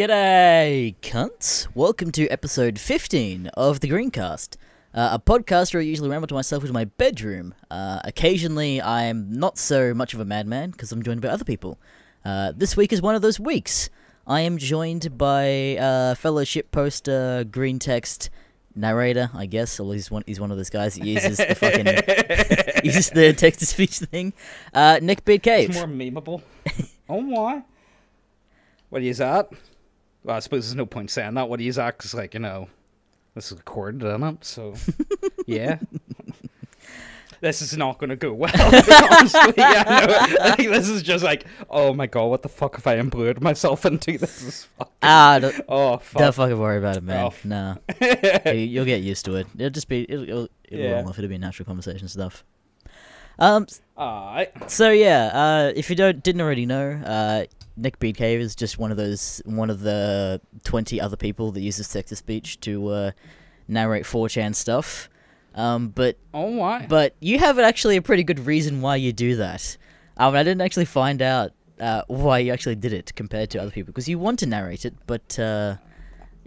G'day, cunts! Welcome to episode 15 of the Greencast, a podcast where I usually ramble to myself in my bedroom. Occasionally, I'm not so much of a madman because I'm joined by other people. This week is one of those weeks. I am joined by fellow shitposter, green text narrator, I guess. Or he's one of those guys that uses the fucking uses the text-to-speech thing. Neckbeard Cave. It's more memeable. Oh my! What is that? Well, I suppose there's no point saying that. What is that? Because, like, you know, this is recorded, isn't it? So, yeah. This is not going to go well, honestly. Yeah, no, I think this is just like, oh my god, what the fuck have I embroiled myself into? This is fucking... Don't fucking worry about it, man. Nah. You'll get used to it. It'll just be, it'll roll off. It'll be natural conversation stuff. So yeah, if you didn't already know, Neckbeard Cave is just one of the 20 other people that uses text-to-speech to narrate 4chan stuff. But you have actually a pretty good reason why you do that. I didn't actually find out why you actually did it compared to other people, because you want to narrate it, but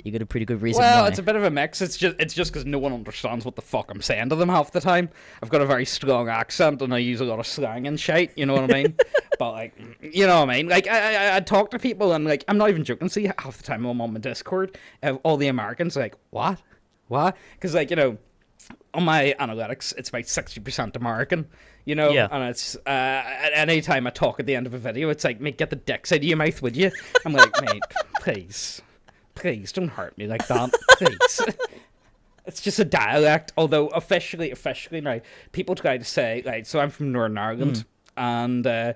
you got a pretty good reason why. It's a bit of a mix. It's just because no one understands what the fuck I'm saying to them half the time. I've got a very strong accent and I use a lot of slang and shit, you know what I mean? But, like, you know what I mean? Like, I talk to people and, like, I'm not even joking. See, half the time I'm on my Discord, all the Americans are like, what? What? Because, like, you know, on my analytics, it's about 60% American, you know? Yeah. And it's, any time I talk at the end of a video, it's like, mate, get the dicks out of your mouth, would you? I'm like, mate, please, don't hurt me like that, please. It's just a dialect, although officially now, people try to say, like, so I'm from Northern Ireland, and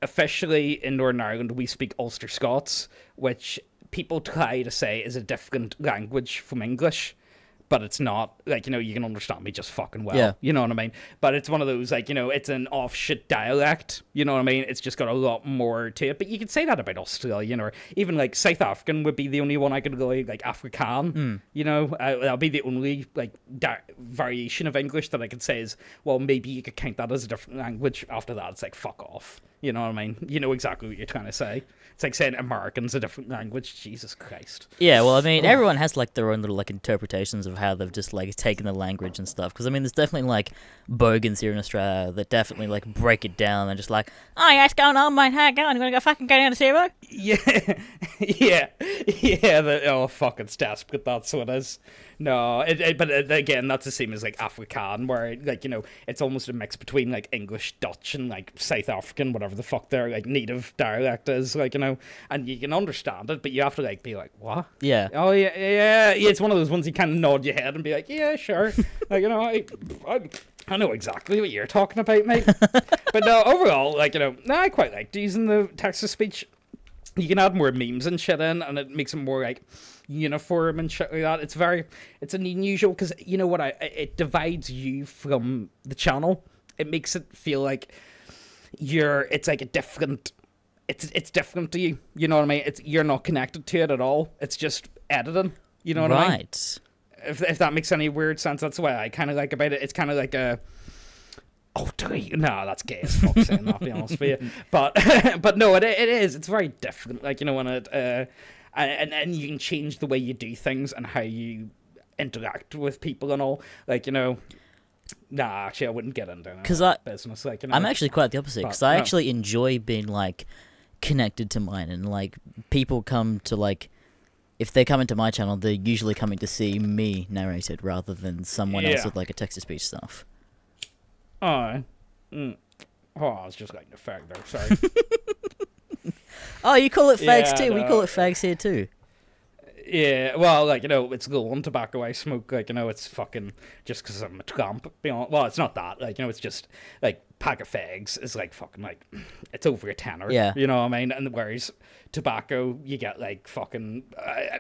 officially in Northern Ireland, we speak Ulster Scots, which people try to say is a different language from English. But it's not, like, you know, you can understand me just fucking well. Yeah. You know what I mean? But it's one of those, like, you know, it's an off-shit dialect. You know what I mean? It's just got a lot more to it. But you could say that about Australian, or even, like, South African would be the only one I could go, like, Afrikaan. You know? That'll be the only, like, variation of English that I could say is, well, maybe you could count that as a different language. After that, it's like, fuck off. You know what I mean? You know exactly what you're trying to say. It's like saying American's a different language. Jesus Christ. Yeah, well, I mean, everyone has, like, their own little, like, interpretations of how they've just, like, taken the language and stuff. Because, I mean, there's definitely, like, bogans here in Australia that definitely, like, break it down and just like, oh, yeah, what's going on, mate? How you going? You gonna go down to zero? Yeah. Oh, fuck, it's desperate, that's what it is. No, but again, that's the same as, like, Afrikaan, where, like, you know, it's almost a mix between, like, English, Dutch, and, like, South African, whatever the fuck their, like, native dialect is, like, you know, and you can understand it, but you have to, like, be like, what? Yeah. Oh, yeah, it's one of those ones you kind of nod your head and be like, yeah, sure. Like, you know, I know exactly what you're talking about, mate. But no, overall, like, you know, I quite liked using the text-to-speech. You can add more memes and shit in, and it makes it more, like, uniform and shit like that. It's an unusual, because, you know what, it divides you from the channel. It makes it feel like it's like a different, it's different to you. You know what I mean? You're not connected to it at all. It's just editing. You know what I mean? Right. If that makes any weird sense, that's what I kind of like about it. It's kind of like a... Oh, no, that's gay as fuck saying that, to be honest with you. But no, it is. It's very different. Like, you know, when it... and you can change the way you do things and how you interact with people and all. Like, you know... Nah, actually, I wouldn't get into that business. Like, you know, I'm actually quite the opposite, because I actually enjoy being, like, connected to mine. And, like, people come to, like... If they come into my channel, they're usually coming to see me narrate it rather than someone else with, like, a text-to-speech stuff. Oh, I was just like the fag there, sorry. Oh, you call it fags too? No. We call it fags here too. Yeah, well, like, you know, it's the one tobacco I smoke, like, you know, it's fucking just because I'm a tramp. Well, it's not that, like, you know, it's just, like, pack of fags is, like, fucking, like, it's over a tenner. Yeah. You know what I mean? And whereas tobacco, you get, like, fucking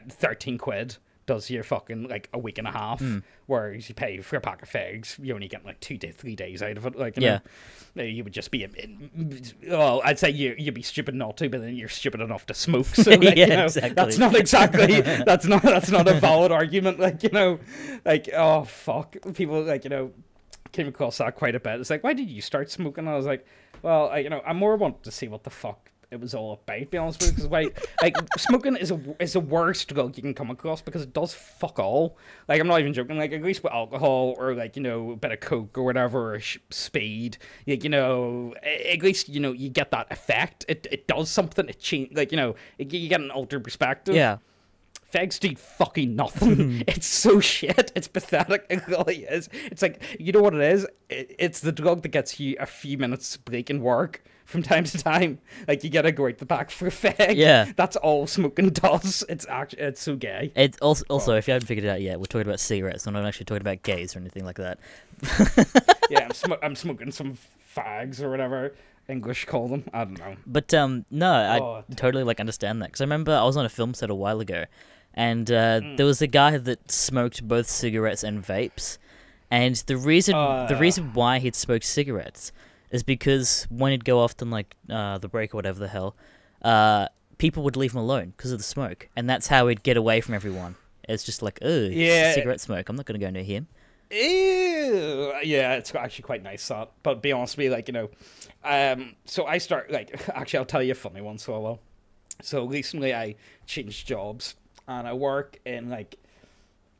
13 quid. Does your fucking, like, a week and a half, whereas you pay for a pack of fags, you only get, like, 2 to 3 days out of it. Like, you know, you would just be, well, I'd say you'd be stupid not to, but then you're stupid enough to smoke. So, like, you know, exactly. That's not exactly, that's not a valid argument. Like, you know, like, oh, fuck. People, like, you know, came across that quite a bit. It's like, why did you start smoking? And I was like, well, you know, I more want to see what the fuck it was all about, to be honest with you, because like smoking is a worst drug you can come across because it does fuck all. Like, I'm not even joking. Like, at least with alcohol or like, you know, a bit of coke or whatever, or speed, like, you know, at least, you know, you get that effect. It does something. It change, like, you know, you get an altered perspective. Yeah. Fags do fucking nothing. It's so shit. It's pathetic. It really is. It's like, you know what it is? It's the drug that gets you a few minutes break in work from time to time. Like, you gotta go out the back for a fag. Yeah. That's all smoking does. It's actually, it's so gay. It's also, if you haven't figured it out yet, we're talking about cigarettes. We're not actually talking about gays or anything like that. Yeah, I'm smoking some fags or whatever English call them. I don't know. But no, I totally like understand that, because I remember I was on a film set a while ago, and there was a guy that smoked both cigarettes and vapes, and the reason why he'd smoke cigarettes is because when he'd go off on like the break or whatever the hell, people would leave him alone because of the smoke, and that's how he'd get away from everyone. It's just like, oh, yeah, cigarette smoke. I'm not gonna go near him. Ew. Yeah, it's actually quite nice that. But be honest with me, like, you know, so I start, like, actually I'll tell you a funny one, so I will. So recently I changed jobs, and I work in like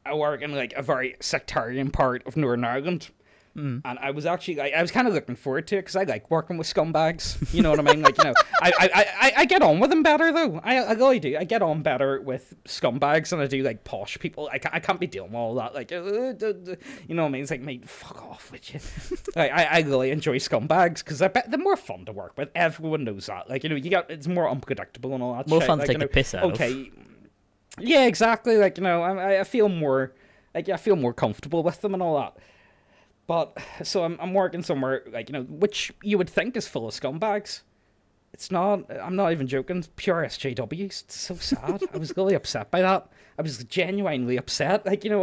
a very sectarian part of Northern Ireland. And I was actually, like, I was kind of looking forward to it because I like working with scumbags. You know what I mean? Like, you know, I get on with them better though. I really do. I get on better with scumbags than I do like posh people. I can't be dealing with all that. Like, you know what I mean? It's like, mate, fuck off with you. Like, I really enjoy scumbags because I bet they're more fun to work with. Everyone knows that. Like, you know, it's more unpredictable and all that. More shit. fun like, to take you know, the piss out okay. of. Yeah, exactly. Like, you know, I feel more, like, I feel more comfortable with them and all that. But, so I'm working somewhere, like, you know, which you would think is full of scumbags. It's not. I'm not even joking. Pure SJWs. It's so sad. I was really upset by that. I was genuinely upset. Like, you know,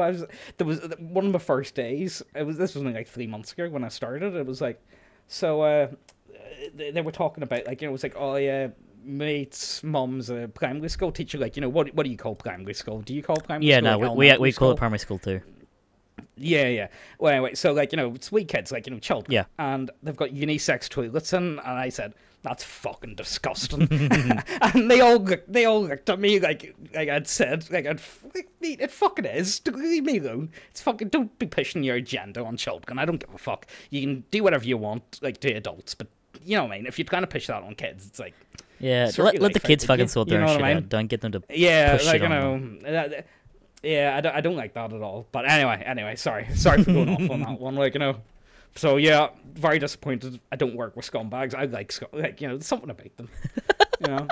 there was one of my first days. This was only like 3 months ago when I started. It was like, so, they were talking about, like, you know, it was like, oh, yeah, mate's mum's a primary school teacher. Like, you know, what do you call primary school? Do you call primary school? Yeah, no, like we call it primary school too. Yeah. Well, anyway, so, like, you know, it's wee kids, like, you know, children. Yeah. And they've got unisex toilets in, and I said, that's fucking disgusting. And they all looked at me like I'd said, like, it fucking is. Leave me alone. It's fucking, don't be pushing your agenda on children. I don't give a fuck. You can do whatever you want, like, to adults, but, you know what I mean? If you're trying to push that on kids, it's like... Yeah, let the kids fucking sort their own shit out. Don't get them to push shit on them. Yeah, I don't like that at all. But anyway, sorry for going off on that one. Like, you know, so yeah, very disappointed. I don't work with scumbags. I like, you know, there's something about them. You know.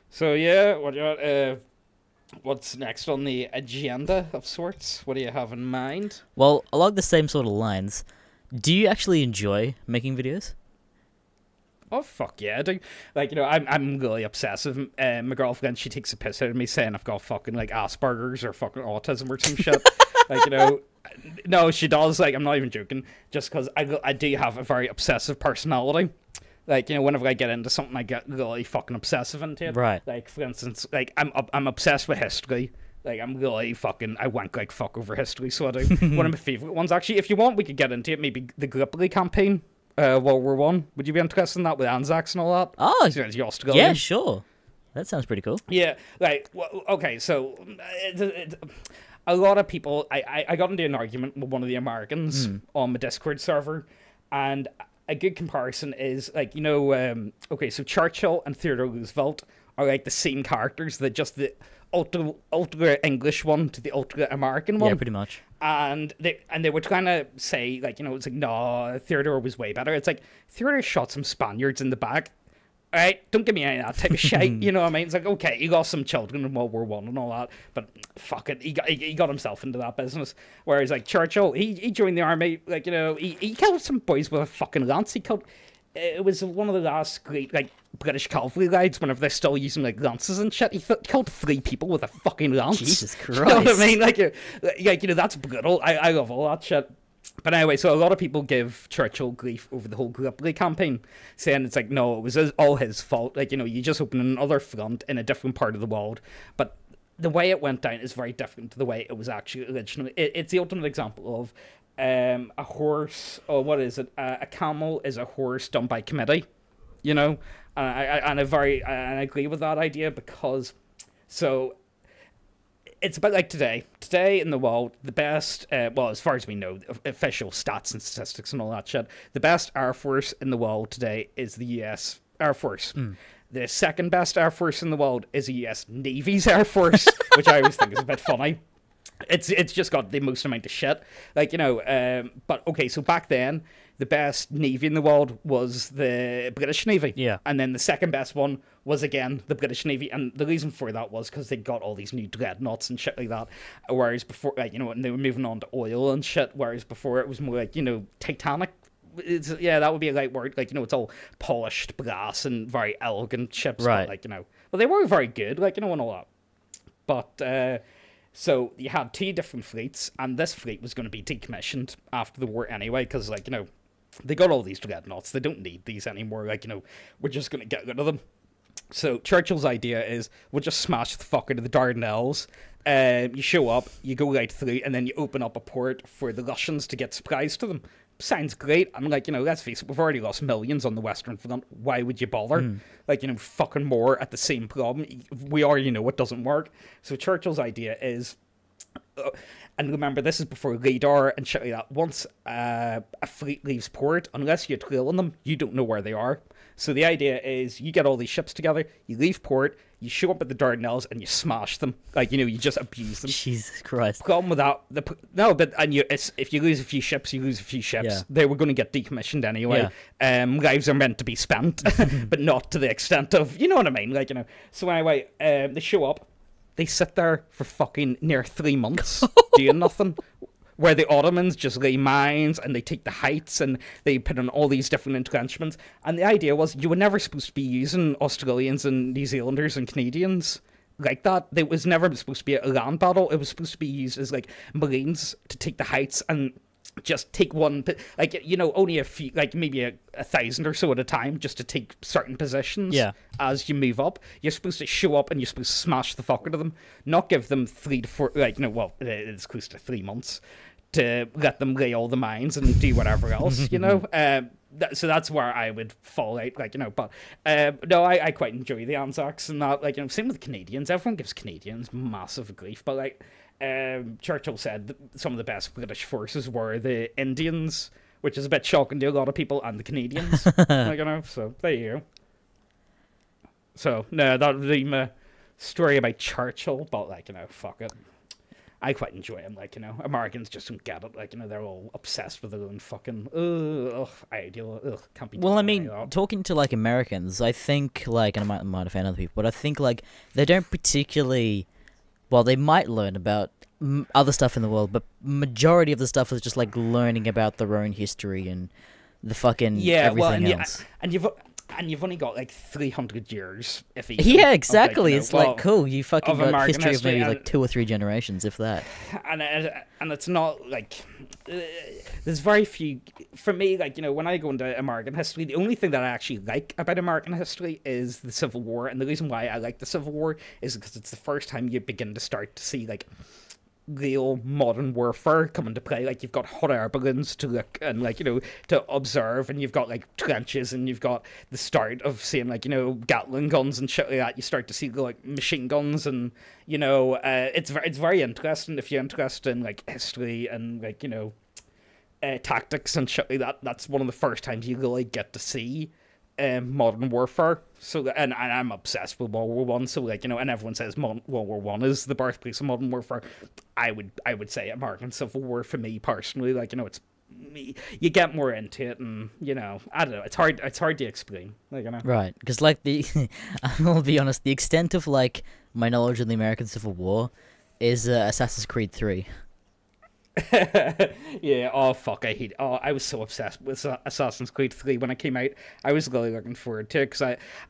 So yeah, what's next on the agenda of sorts? What do you have in mind? Well, along the same sort of lines, do you actually enjoy making videos? Oh, fuck yeah, I do. Like, you know, I'm really obsessive. My girlfriend, she takes a piss out of me saying I've got fucking, like, Asperger's or fucking autism or some shit. Like, you know, no, she does. Like, I'm not even joking. Just because I do have a very obsessive personality. Like, you know, whenever I get into something, I get really fucking obsessive into it. Right. Like, for instance, like, I'm obsessed with history. Like, I'm really fucking... I wank like fuck over history, so I do. One of my favourite ones, actually. If you want, we could get into it. Maybe the Gallipoli campaign. World War I. Would you be interested in that with Anzacs and all that? Oh, yeah, sure. That sounds pretty cool. Yeah, like, well, okay, so a lot of people, I got into an argument with one of the Americans on my Discord server, and a good comparison is, like, you know, okay, so Churchill and Theodore Roosevelt are like the same characters, that just the ultra English one to the ultra American one. Yeah, pretty much. And they were trying to say, like, you know, it's like, no, Theodore was way better. It's like, Theodore shot some Spaniards in the back. All right, don't give me any of that type of shit. You know what I mean? It's like, okay, he lost some children in World War I and all that, but fuck it, he got himself into that business. Whereas, like, Churchill, he joined the army, like, you know, he killed some boys with a fucking lance. It was one of the last great, like, British cavalry guides whenever they're still using, like, lances and shit. He killed 3 people with a fucking lance. Jesus Christ. You know what I mean? Like, you know, that's brutal. I love all that shit. But anyway, so a lot of people give Churchill grief over the whole Gallipoli campaign, saying it's like, no, it was all his fault. Like, you know, you just opened another front in a different part of the world. But the way it went down is very different to the way it was actually originally. It's the ultimate example of a horse, or what is it? A camel is a horse done by committee, you know? And I agree with that idea because, so, it's about like today. Today in the world, the best, well, as far as we know, official stats and statistics and all that shit, the best Air Force in the world today is the US Air Force. The second best Air Force in the world is the US Navy's Air Force, which I always think is a bit funny. It's just got the most amount of shit. Like, you know, but okay, so back then, the best Navy in the world was the British Navy. Yeah. And then the second best one was, again, the British Navy. And the reason for that was because they got all these new dreadnoughts and shit like that. Whereas before, like, you know, and they were moving on to oil and shit. Whereas before it was more like, you know, Titanic. Yeah, that would be a right word. Like, you know, it's all polished brass and very elegant ships. Right. But, like, you know, well, they were very good, like, you know, and all that. But, so you had two different fleets, and this fleet was going to be decommissioned after the war anyway, because, like, you know, they got all these dreadnoughts. They don't need these anymore. Like, you know, we're just going to get rid of them. So Churchill's idea is we'll just smash the fuck out of the Dardanelles. You show up, you go right through, and then you open up a port for the Russians to get supplies to them. Sounds great. I'm like, you know, let's face it, we've already lost millions on the Western Front. Why would you bother? Like, you know, fucking more at the same problem. We already know it doesn't work. So Churchill's idea is, and remember, this is before radar and shit like that. Once a fleet leaves port, unless you trail on them, you don't know where they are. So the idea is you get all these ships together, you leave port, you show up at the Dardanelles, and you smash them. Like, you know, you just abuse them. Jesus Christ. Problem with that, if you lose a few ships, you lose a few ships. Yeah. They were going to get decommissioned anyway. Lives are meant to be spent, but not to the extent of, you know what I mean? Like, you know. So anyway, they show up. They sit there for fucking near 3 months doing nothing. Where the Ottomans just lay mines and they take the heights and they put in all these different entrenchments. And the idea was you were never supposed to be using Australians and New Zealanders and Canadians like that. It was never supposed to be a land battle. It was supposed to be used as like Marines to take the heights and just take one, like, you know, only a few, like maybe a 1,000 or so at a time, just to take certain positions. Yeah. As you move up, you're supposed to show up and you're supposed to smash the fuck out of them, not give them 3 to 4, like, you know, well, it's close to 3 months to let them lay all the mines and do whatever else, you know. So that's where I would fall out, like, you know. But no, I quite enjoy the Anzacs and that, like, you know. Same with Canadians. Everyone gives Canadians massive grief, but like. Churchill said that some of the best British forces were the Indians, which is a bit shocking to a lot of people, and the Canadians. Like, you know, so there you go. So no, that would be my story about Churchill, but like, you know, fuck it. I quite enjoy him, like, you know. Americans just don't get it, like, you know, they're all obsessed with their own fucking ideal. Can't be. Well, I mean, talking to like Americans, I think like, and I might offend other people, but I think like they don't particularly. Well, they might learn about other stuff in the world, but majority of the stuff is just like learning about their own history and the fucking everything else. And you've only got like 300 years, if even. Yeah, exactly. It's well, like cool. You fucking got American history of maybe and, like 2 or 3 generations, if that. And it's not like there's very few for me. Like, you know, when I go into American history, the only thing that I actually like about American history is the Civil War, and the reason why I like the Civil War is because it's the first time you begin to start to see like real modern warfare come into play. Like, you've got hot air balloons to look and, like, you know, to observe, and you've got like trenches, and you've got the start of seeing, like, you know, Gatling guns and shit like that. You start to see like machine guns, and, you know, it's very interesting if you're interested in like history and, like, you know, tactics and shit like that. That's one of the first times you really get to see modern warfare. So, and I'm obsessed with World War One. So, like, you know, and everyone says World War One is the birthplace of modern warfare. I would say American Civil War for me personally. Like, you know, it's you get more into it, and, you know, I don't know. It's hard to explain. Like, you know, right? Because like I'll be honest, the extent of like my knowledge of the American Civil War is Assassin's Creed 3. Yeah, oh fuck, I was so obsessed with Assassin's Creed 3 when it came out. I was really looking forward to it, because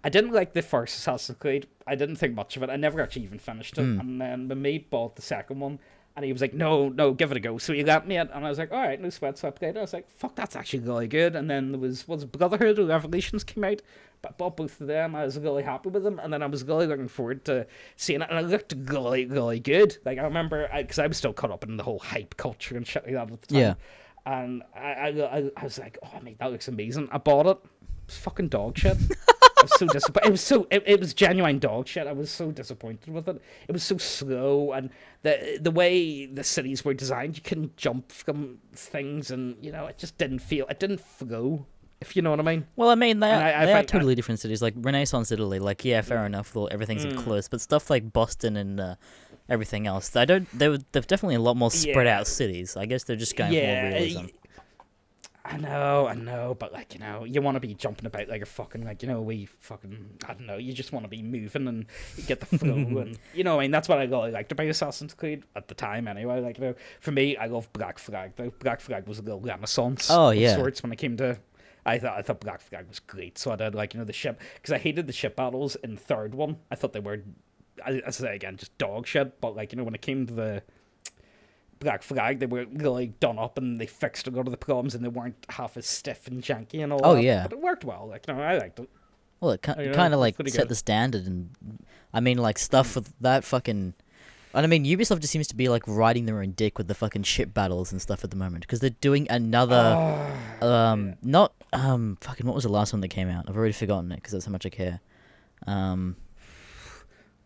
I didn't like the first Assassin's Creed. I didn't think much of it. I never actually even finished it. And then my mate bought the second one, and he was like, no, give it a go. So he let me it, and I was like, alright, no sweat. So I played it. I was like, fuck, that's actually really good. And then there was Brotherhood or Revelations came out, but I bought both of them. I was really happy with them, and then I was really looking forward to seeing it, and it looked really, really good. Like, I remember, because I was still caught up in the whole hype culture and shit like that at the time. Yeah. And I was like, oh mate, that looks amazing. I bought it. It's fucking dog shit. I was so disappointed. It was genuine dog shit. I was so disappointed with it. It was so slow, and the way the cities were designed, you couldn't jump from things, and it just didn't flow. If you know what I mean. Well, I mean, they are totally different cities. Like Renaissance Italy, like yeah, fair enough. Everything's close, but stuff like Boston and everything else, they're definitely a lot more spread out cities. I guess they're just going for more realism. I know, but like you want to be jumping about like a fucking I don't know. You just want to be moving and get the flow, and what I mean. That's what I really liked about Assassin's Creed at the time. Anyway, like for me, I love Black Flag. Though Black Flag was a little renaissance of sorts when it came to. I thought Black Flag was great, so I did the ship, because I hated the ship battles in the third one. I thought they were, I say again, just dog shit. But when it came to the Black Flag, they were really done up, and they fixed a lot of the problems, and they weren't half as stiff and janky and all. Oh that. yeah, but it worked well. I liked it. Well, it kind of set the standard, and I mean stuff with that fucking. And I mean, Ubisoft just seems to be riding their own dick with the fucking ship battles and stuff at the moment, because they're doing another, fucking what was the last one that came out? I've already forgotten it because that's how much I care.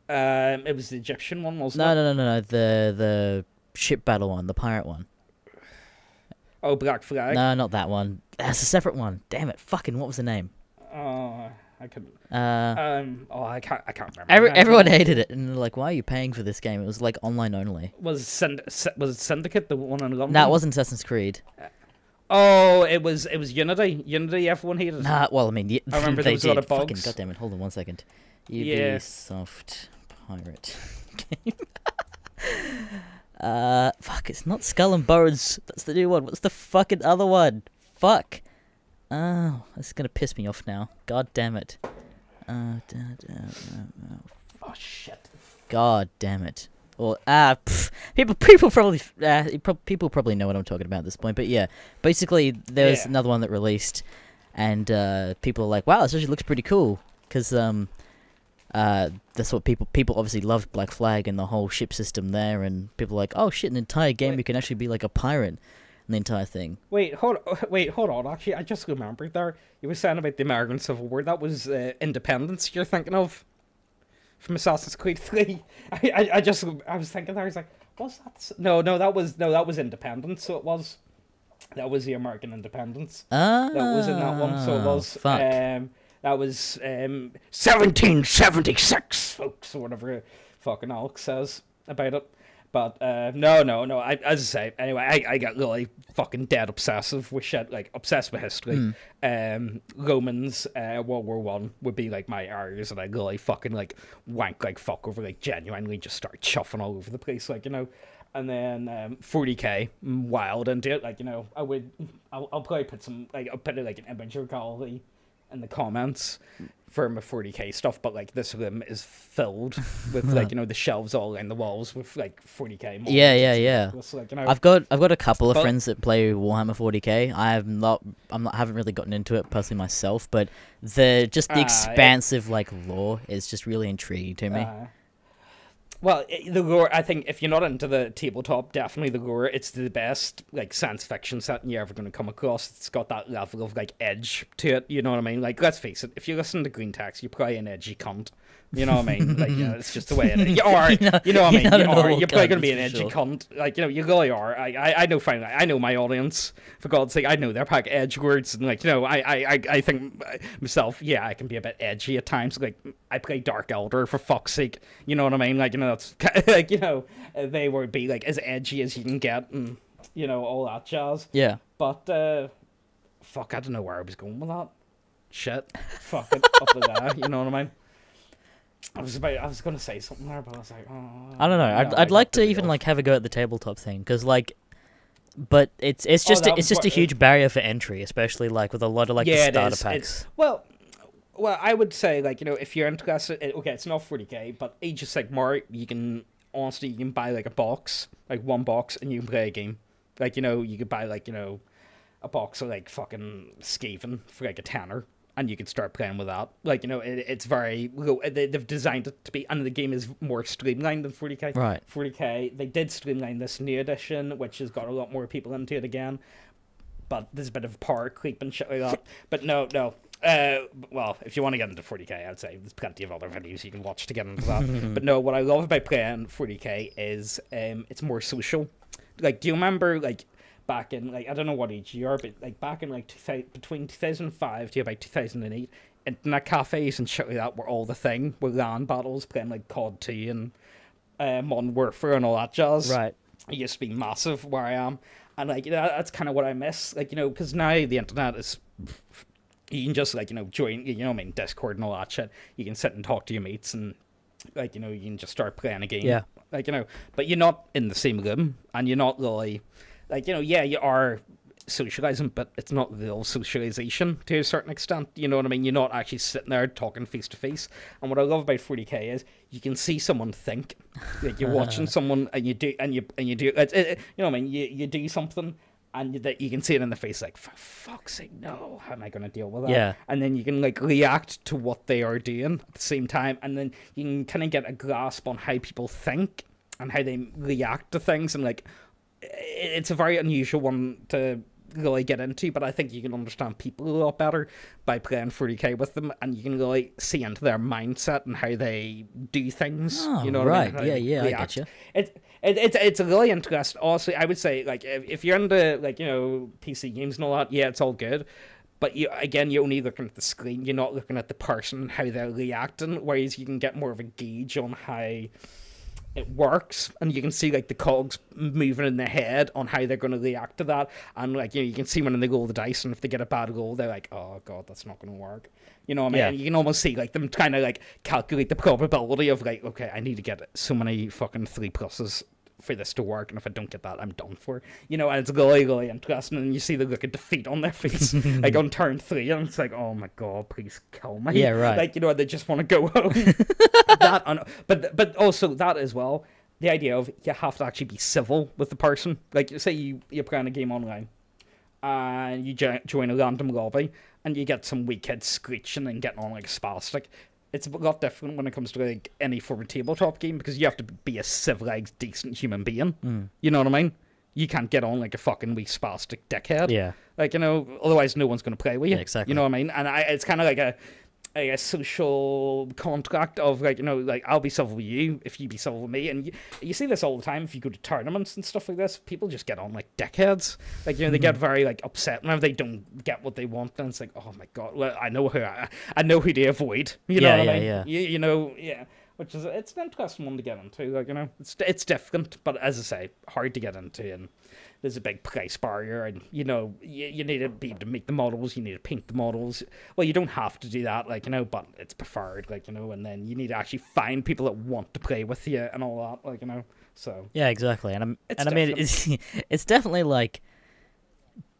It was the Egyptian one, wasn't it? No, the ship battle one, the pirate one. Oh, Black Flag. No, not that one. That's a separate one. Damn it! Fucking what was the name? I couldn't. I can't remember. Everyone hated it, and they're like, "Why are you paying for this game?" It was online only. Was it Syndicate, the one in London? No, it wasn't Assassin's Creed. It was Unity. Unity, everyone hated. Nah, well, I mean, I remember there was a lot of bugs. Fucking goddamn it! Hold on one second. Ubisoft pirate game. Fuck! It's not Skull and Bones. That's the new one. What's the fucking other one? Fuck. Oh, this is gonna piss me off now. God damn it. Oh shit. God damn it. Well, people probably know what I'm talking about at this point. But yeah, basically there was another one that released, and people are like, "Wow, this actually looks pretty cool," because that's what people obviously loved Black Flag and the whole ship system there, and people are like, "Oh shit, an entire game you can actually be like a pirate." The entire thing. Wait, hold on. Actually, I just remembered there. You were saying about the American Civil War. That was Independence you're thinking of from Assassin's Creed 3. I was thinking there. I was like, what's that? No, that was Independence. So it was. That was the American Independence. Ah, that was in that one. So it was. Fuck. That was 1776, folks, or whatever fucking Alex says about it. But no. As I say, anyway, I got really fucking dead obsessive with shit, obsessed with history. Romans, World War One would be my areas, and I really fucking wank fuck over, genuinely just start chuffing all over the place, And then 40k, wild into it, I'll probably put I'll put an image or quality in the comments for my 40k stuff, but this room is filled with the shelves all in the walls with 40k models. Yeah. I've got a couple of friends that play Warhammer 40k. I haven't really gotten into it personally myself, but the expansive lore is just really intriguing to me. Well, the lore, I think, if you're not into the tabletop, definitely the lore, it's the best, science fiction setting you're ever going to come across. It's got that level of, edge to it, you know what I mean? Let's face it, if you listen to Greencast, you're probably an edgy cunt. You know what I mean? It's just the way it is. You are, you know what I mean? You're probably going to be an edgy cunt. You really are. I know, finally, I know my audience, for God's sake. I know they're pack edge words, and, I think myself, yeah, I can be a bit edgy at times. I play Dark Elder, for fuck's sake. You know what I mean? That's, they would be, as edgy as you can get, and, all that jazz. Yeah. But, fuck, I don't know where I was going with that. Shit. Fuck it. Up with that, you know what I mean? I was going to say something there, but I was like, oh. I don't know. I'd like to even have a go at the tabletop thing, because but it's just a huge barrier for entry, especially with a lot of the starter packs. Well, I would say if you're interested, okay, it's not 40k, but just more, you can buy a box, one box, and you can play a game. You could buy a box of fucking Skaven for a tenner. And you can start playing with that. It's very... They've designed it to be... And the game is more streamlined than 40k. Right. 40k, they did streamline this new edition, which has got a lot more people into it again. but there's a bit of power creep and shit like that. But no. Well, if you want to get into 40k, I'd say there's plenty of other videos you can watch to get into that. But no, what I love about playing 40k is it's more social. Like, do you remember, like, back in, like, I don't know what age you are, but, like, back in, like, between 2005 to about 2008, internet cafes and shit like that were all the thing, with LAN battles, playing, like, COD 2 and Modern Warfare and all that jazz. Right. It used to be massive where I am. And, like, that's kind of what I miss. Like, because now the internet is... You can just, like, join, Discord and all that shit. You can sit and talk to your mates and, like, you can just start playing a game. Yeah. Like, but you're not in the same room, and you're not really, like, yeah, you are socializing, but it's not real socialization to a certain extent. You know what I mean? You're not actually sitting there talking face to face. And what I love about 40k is you can see someone think. Like, you're watching someone, and you do, you know what I mean? You do something, and that you can see it in the face, like, for fuck's sake, no, how am I going to deal with that? Yeah. And then you can, like, react to what they are doing at the same time, and then you can kind of get a grasp on how people think and how they react to things, and, like, it's a very unusual one to really get into, but I think you can understand people a lot better by playing 40k with them, and you can really see into their mindset and how they do things. Oh, you know what right. I mean? Yeah, I get you. It's a really interesting. Also, I would say, like, if you're into, like, PC games and all that, yeah, it's all good. But you're only looking at the screen. You're not looking at the person, how they're reacting. Whereas you can get more of a gauge on how it works, and you can see, like, the cogs moving in their head on how they're going to react to that. And, like, you can see when they roll the dice, and if they get a bad roll, they're like, oh god, that's not going to work. You know what I mean? Yeah. And you can almost see, like, them kind of, like, calculate the probability of, like, okay, I need to get so many fucking 3+ for this to work, and if I don't get that, I'm done for. And it's really, really interesting, and you see the look of defeat on their face, like, on turn 3, and it's like, oh my god, please kill me. Yeah, right. Like, they just want to go home. But also that as well, the idea of you have to actually be civil with the person. Like, say you're playing a game online, and you join a random lobby, and you get some wee kids screeching and getting on like a spastic. It's a lot different when it comes to, like, any form of tabletop game, because you have to be a civilized, decent human being. You know what I mean? You can't get on like a fucking wee spastic dickhead. Yeah. Like, otherwise no one's going to play with you. Yeah, exactly. You know what I mean? And it's kind of like a social contract of, like, like, I'll be civil with you if you be civil with me. And you see this all the time if you go to tournaments and stuff like this. People just get on like dickheads. Like, they get very, like, upset whenever they don't get what they want, and it's like, oh my god, well, I know who to avoid. You know what I mean? Yeah. Yeah. Which is, it's an interesting one to get into. Like, it's different, but as I say, hard to get into, and there's a big price barrier, and you need to be able to make the models, you need to paint the models. Well, you don't have to do that, like, but it's preferred, like, and then you need to actually find people that want to play with you and all that, like, so. Yeah, exactly. And I mean, it's definitely like,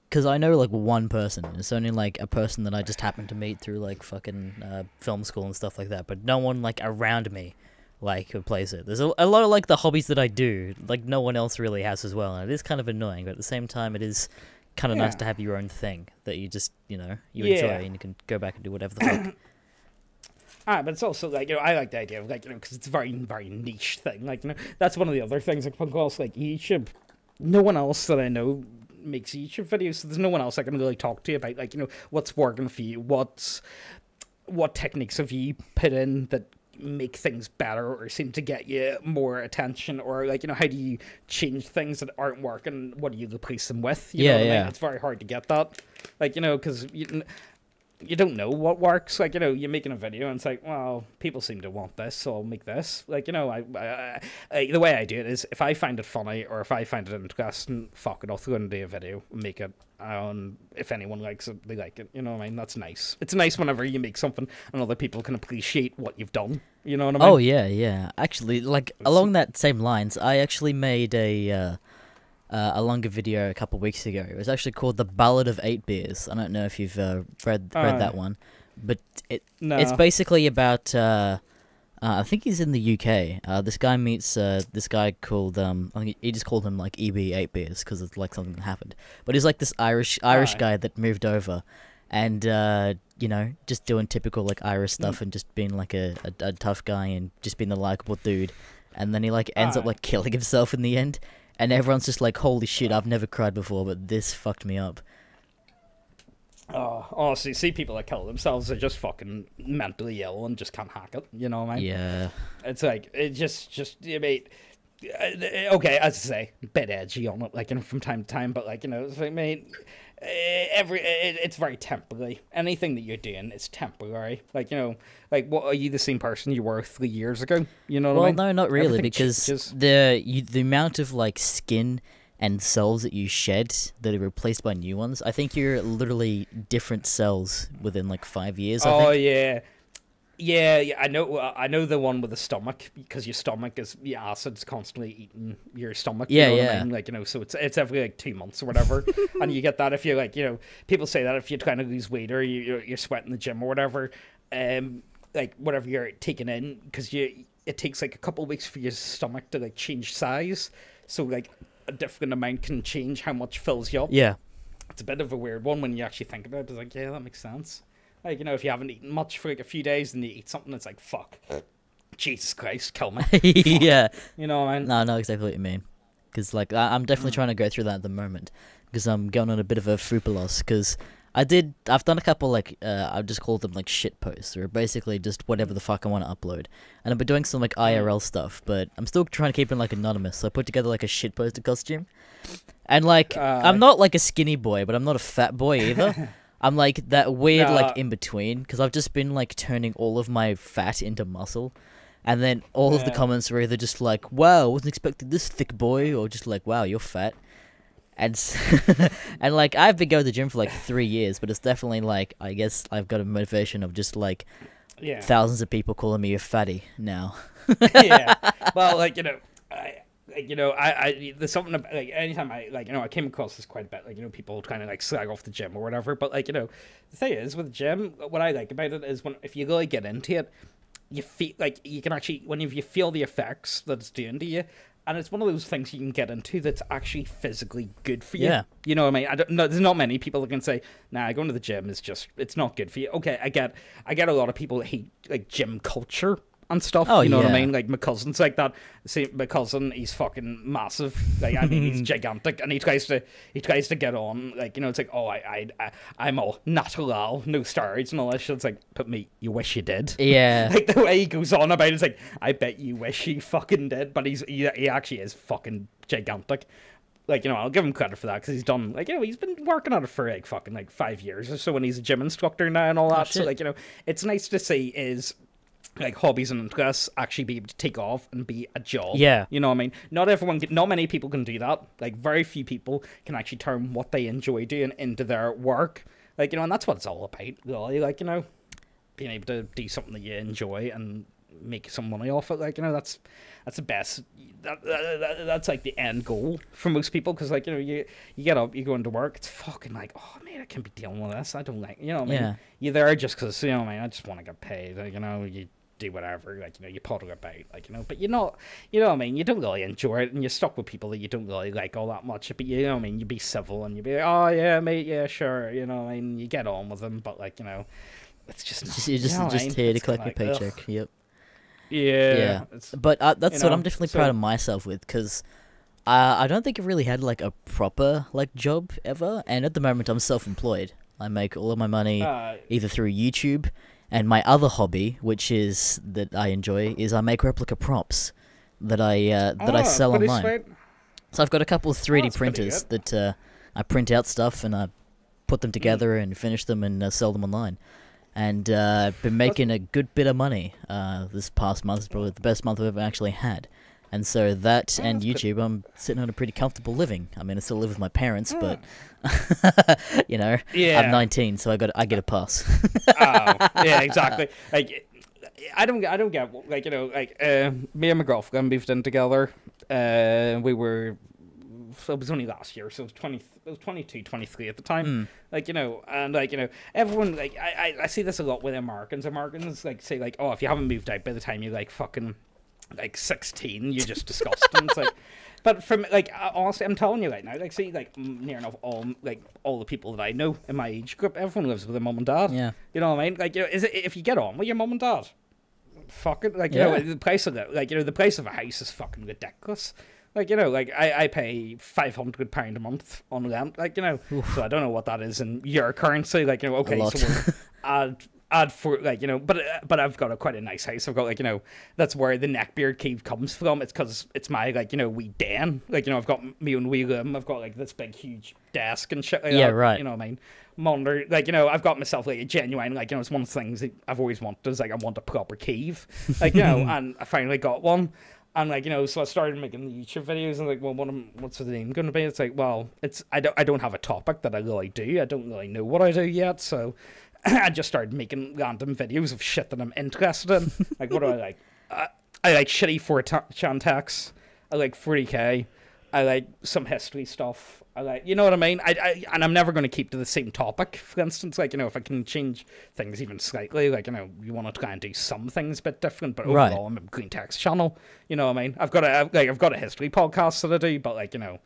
because I know, like, one person. It's only, like, a person that I just happened to meet through, like, fucking film school and stuff like that. But no one, like, around me, like, who plays it. There's a lot of, like, the hobbies that I do, like, no one else really has as well. And it is kind of annoying, but at the same time, it is kind of nice to have your own thing that you just, you enjoy, and you can go back and do whatever the fuck. But it's also, like, I like the idea of, like, because it's a very, very niche thing. Like, that's one of the other things, like, podcast, like, YouTube, no one else that I know makes YouTube videos, so there's no one else I can really talk to you about, like, what's working for you, what techniques have you put in that make things better or seem to get you more attention, or, like, how do you change things that aren't working, what do you replace them with? You know what I mean? It's very hard to get that, like, because you don't know what works. Like, you're making a video and it's like, well, people seem to want this, so I'll make this. Like, I the way I do it is, if I find it funny or if I find it interesting, fuck it, I'll throw it into a video and make it. If anyone likes it, they like it. You know what I mean? That's nice. It's nice whenever you make something and other people can appreciate what you've done. You know what I mean? Oh, yeah. Actually, like, along that same lines, I actually made a longer video a couple weeks ago. It was actually called The Ballad of 8 Beers. I don't know if you've read that one, but it's basically about, I think he's in the UK. This guy meets this guy called, I think he just called him, like, EB 8 Beers, because it's, like, something that happened. But he's, like, this Irish guy that moved over, and, just doing typical, like, Irish stuff, and just being, like, a tough guy, and just being a likable dude. And then he, like, ends up, like, killing himself in the end. And everyone's just like, holy shit, I've never cried before, but this fucked me up. Oh, honestly, see people that kill themselves are just fucking mentally ill and just can't hack it. You know what I mean? Yeah. It's like it just you mate. Okay, as I say, a bit edgy on it, like, you know, from time to time, but like, you know, it's like, mate, it's very temporary. Anything that you're doing is temporary. Like, you know, like, what, are you the same person you were 3 years ago? You know what I mean? Well, no, not really, Everything because changes. the amount of like skin and cells that you shed that are replaced by new ones, I think you're literally different cells within like 5 years. I think. Yeah. Yeah, I know. I know the one with the stomach, because your stomach is the acid's constantly eating your stomach. Yeah, you know yeah. What I mean? Like, you know, so it's every like 2 months or whatever, and you get that if you're like, you know, people say that if you're trying to lose weight or you're sweating the gym or whatever, like whatever you're taking in, because it takes like a couple of weeks for your stomach to like change size, so like a different amount can change how much fills you up. Yeah. It's a bit of a weird one when you actually think about it. It's like, yeah, that makes sense. Like, you know, if you haven't eaten much for like a few days and you eat something, it's like, fuck, Jesus Christ, kill me. Yeah. You know what I mean? No, I know exactly what you mean. Because like I'm definitely trying to go through that at the moment, because I'm going on a bit of a fupa loss. Because I've done a couple like I just call them like shit posts, or basically just whatever the fuck I want to upload. And I've been doing some like IRL stuff, but I'm still trying to keep it like anonymous. So I put together like a shit poster costume, and like I'm not like a skinny boy, but I'm not a fat boy either. I'm like that weird like in between, because I've just been like turning all of my fat into muscle, and then all of the comments were either just like, "Wow, wasn't expecting this thick boy," or just like, "Wow, you're fat." And and like I've been going to the gym for like 3 years, but it's definitely like, I guess I've got a motivation of just like thousands of people calling me a fatty now. Yeah. Well, like, you know, I there's something about, like, anytime I came across this quite a bit, like, you know, people kind of like slag off the gym or whatever, but like, you know, the thing is with the gym, what I like about it is if you really get into it, you feel like you can actually, you feel the effects that it's doing to you, and it's one of those things you can get into that's actually physically good for you. Yeah. You know what I mean? I don't know. There's not many people that can say, "Nah, going to the gym is just, it's not good for you." Okay, I get a lot of people that hate like gym culture and stuff. Oh, you know what I yeah. mean? Like, my cousin's like that. See, my cousin, he's fucking massive. Like, I mean, he's gigantic, and he tries to get on. Like, you know, it's like, oh, I'm all natural, no steroids and all that shit. It's like, but mate, you wish you did. Yeah. Like, the way he goes on about it, it's like, I bet you wish he fucking did. But he actually is fucking gigantic. Like, you know, I'll give him credit for that, because he's done, like, you know, he's been working on it for like fucking like 5 years or so, and he's a gym instructor now and all that. So like, you know, it's nice to see is like hobbies and interests actually be able to take off and be a job. Yeah. You know what I mean? Not many people can do that. Like, very few people can actually turn what they enjoy doing into their work. Like, you know, and that's what it's all about, really. Like, you know, being able to do something that you enjoy and make some money off it. Like, you know, that's the best. That's like the end goal for most people, because, like, you know, you get up, you go into work, it's fucking like, oh man, I can't be dealing with this. I don't like, you know what I mean? Yeah. You're there just because, you know what I mean, I just want to get paid. Like, you know, you do whatever, like, you know, you potter about, like, you know, but you're not, you know what I mean, you don't really enjoy it, and you're stuck with people that you don't really like all that much. But, you know what I mean, you be civil and you be like, oh yeah, mate, yeah, sure, you know what I mean, you get on with them, but, like, you know, it's just not, You're just, you know what I just mean? here to It's collect your kinda like, paycheck. ugh. Yep. Yeah. But that's you what know, I'm definitely so- proud of myself with, because I don't think I've really had like a proper like job ever, and at the moment I'm self-employed. I make all of my money either through YouTube, and my other hobby, which is that I enjoy, is I make replica props that I sell pretty online. sweet. So I've got a couple of 3D that's pretty printers good. that I print out stuff and I put them together and finish them and sell them online. And I've been making a good bit of money. This past month is probably the best month I've ever actually had. And so that and that's YouTube, I'm sitting on a pretty comfortable living. I mean, I still live with my parents, but you know, Yeah. I'm 19, so I get a pass. Oh, yeah, exactly. Like, I don't get, like, you know, like, me and my girlfriend moved in together. We were, so it was only last year, so it was 22, 23 at the time. Like, you know, and like, you know, everyone, like, I see this a lot with Americans. Americans like say like, oh, if you haven't moved out by the time you're like fucking like 16, you're just disgusting. It's like, but from like, honestly, I'm telling you right now, like, see, like, near enough all the people that I know in my age group, everyone lives with their mum and dad. Yeah. You know what I mean? Like, you know, if you get on with your mum and dad, fuck it. Like, you Yeah. know, the price of it, like, you know, the price of a house is fucking ridiculous. Like, you know, like I pay £500 a month on rent, like, you know, so I don't know what that is in your currency. Like, you know, okay, so we'll add for, like, you know, but I've got quite a nice house. I've got, like, you know, that's where the Neckbeard Cave comes from. It's because it's my, like, you know, wee den. Like, you know, I've got my own wee room. I've got, like, this big huge desk and shit like that. Right. You know what I mean? Monitor, like, you know, I've got myself, like, a genuine, like, you know, it's one of the things that I've always wanted is, like, I want a proper cave, like, you know, and I finally got one. And, like, you know, so I started making the YouTube videos, and, like, well, what's the name going to be? It's like, well, I don't have a topic that I really do. I don't really know what I do yet, so I just started making random videos of shit that I'm interested in. Like, what do I like? I like shitty 4chan text. I like 40k. I like some history stuff. I like, you know what I mean? And I'm never going to keep to the same topic. For instance, like, you know, if I can change things even slightly, like, you know, you want to try and do some things a bit different, but overall, I'm a Greencast channel. You know what I mean? I've got a history podcast that I do, but, like, you know,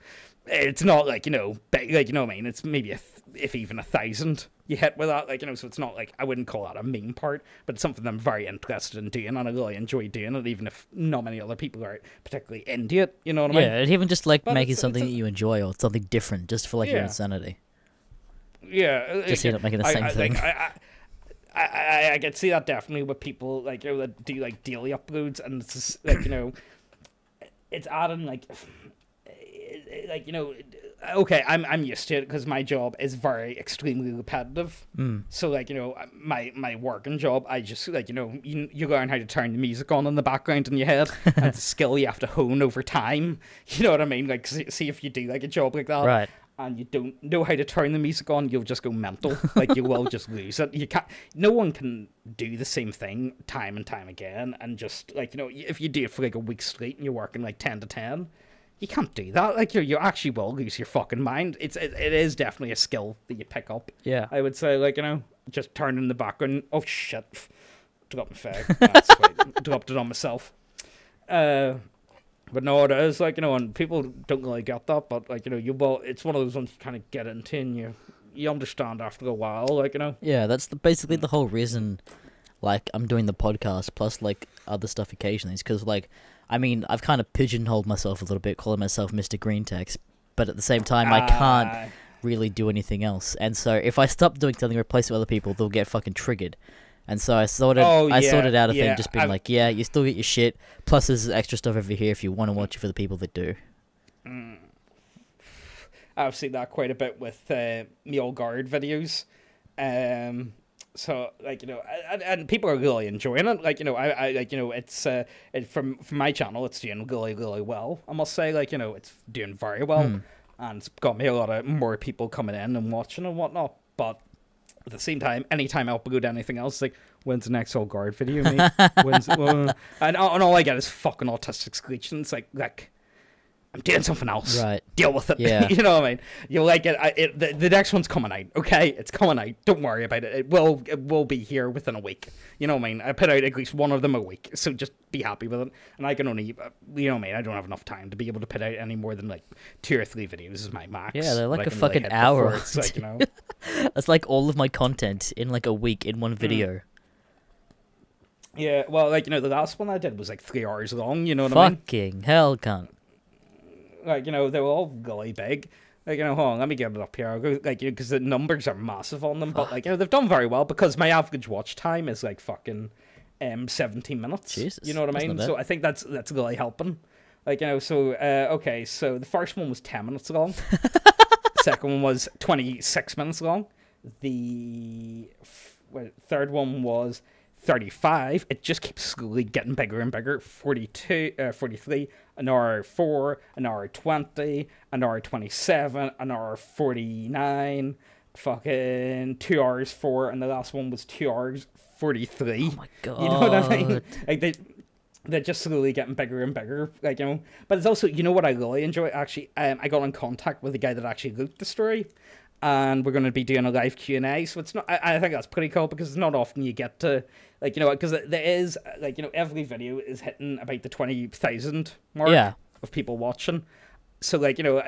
it's not like, you know, big, like, you know what I mean? It's maybe if even 1,000 you hit with that, like, you know, so it's not like, I wouldn't call that a main part, but it's something I'm very interested in doing, and I really enjoy doing it, even if not many other people are particularly into it, you know what I mean? Yeah, even just, like, making something that you enjoy, or something different, just for, like, your insanity. Yeah. Just end up making the same thing. I can see that definitely with people, like, you know, that do, like, daily uploads, and it's just, like, you know, it's adding, like, you know, okay, I'm used to it because my job is very extremely repetitive. So, like, you know, my working job, I just, like, you know, you learn how to turn the music on in the background in your head. And it's a skill you have to hone over time. You know what I mean? Like, see if you do, like, a job like that. Right. And you don't know how to turn the music on, you'll just go mental. Like, you will just lose it. You can't. No one can do the same thing time and time again. And just, like, you know, if you do it for, like, a week straight and you're working, like, 10 to 10, you can't do that. Like, you actually will lose your fucking mind. It is definitely a skill that you pick up. Yeah. I would say, like, you know, just turning the background. Oh, shit. Dropped my fag. That's right. Dropped it on myself. But no, it is, like, you know, and people don't really get that, but, like, you know, it's one of those ones you kind of get into, and you understand after a while, like, you know. Yeah, that's basically the whole reason, like, I'm doing the podcast, plus, like, other stuff occasionally, is because, like, I mean, I've kind of pigeonholed myself a little bit, calling myself Mr. Greentext, but at the same time, I can't really do anything else. And so, if I stop doing something, replace it with other people, they'll get fucking triggered. And so I sorted out a thing, just being like, yeah, you still get your shit, plus there's extra stuff over here if you want to watch it for the people that do. I've seen that quite a bit with me old guard videos. So, like, you know, and people are really enjoying it. Like, you know, I like, you know, it's from my channel, it's doing really, really well. I must say, like, you know, it's doing very well, and it's got me a lot of more people coming in and watching and whatnot. But at the same time, anytime I upload anything else, like, when's the next old guard video, mate? And all I get is fucking autistic screeching. It's like. I'm doing something else. Right. Deal with it. Yeah. You know what I mean? You'll like it. The next one's coming out. Okay, it's coming out. Don't worry about it. It will be here within a week. You know what I mean? I put out at least one of them a week, so just be happy with it. And I can only, you know what I mean? I don't have enough time to be able to put out any more than like 2 or 3 videos is my max. Yeah, they're like a fucking really hour. It's like, you know, that's like all of my content in like a week in one video. Yeah, well, like, you know, the last one I did was like 3 hours long. You know what I mean? Fucking hell, cunt. Like, you know, they were all really big. Like, you know, hold on, let me get it up here. I'll go, like, you know, because the numbers are massive on them. But, like, you know, they've done very well because my average watch time is, like, fucking 17 minutes. Jesus, you know what I mean? So I think that's really helping. Like, you know, so, okay, so the first one was 10 minutes long. The second one was 26 minutes long. The third one was 35. It just keeps slowly getting bigger and bigger. 43, an hour 4, an hour 20, an hour 27, an hour 49, fucking 2 hours 4, and the last one was 2 hours 43. Oh my god. You know what I mean? Like, they're just slowly getting bigger and bigger, like, you know. But it's also, you know what I really enjoy, actually? I got in contact with the guy that actually wrote the story, and we're going to be doing a live Q&A, so it's not, I think that's pretty cool, because it's not often you get to, like, you know, because there is, like, you know, every video is hitting about the 20,000 mark of people watching. So, like, you know,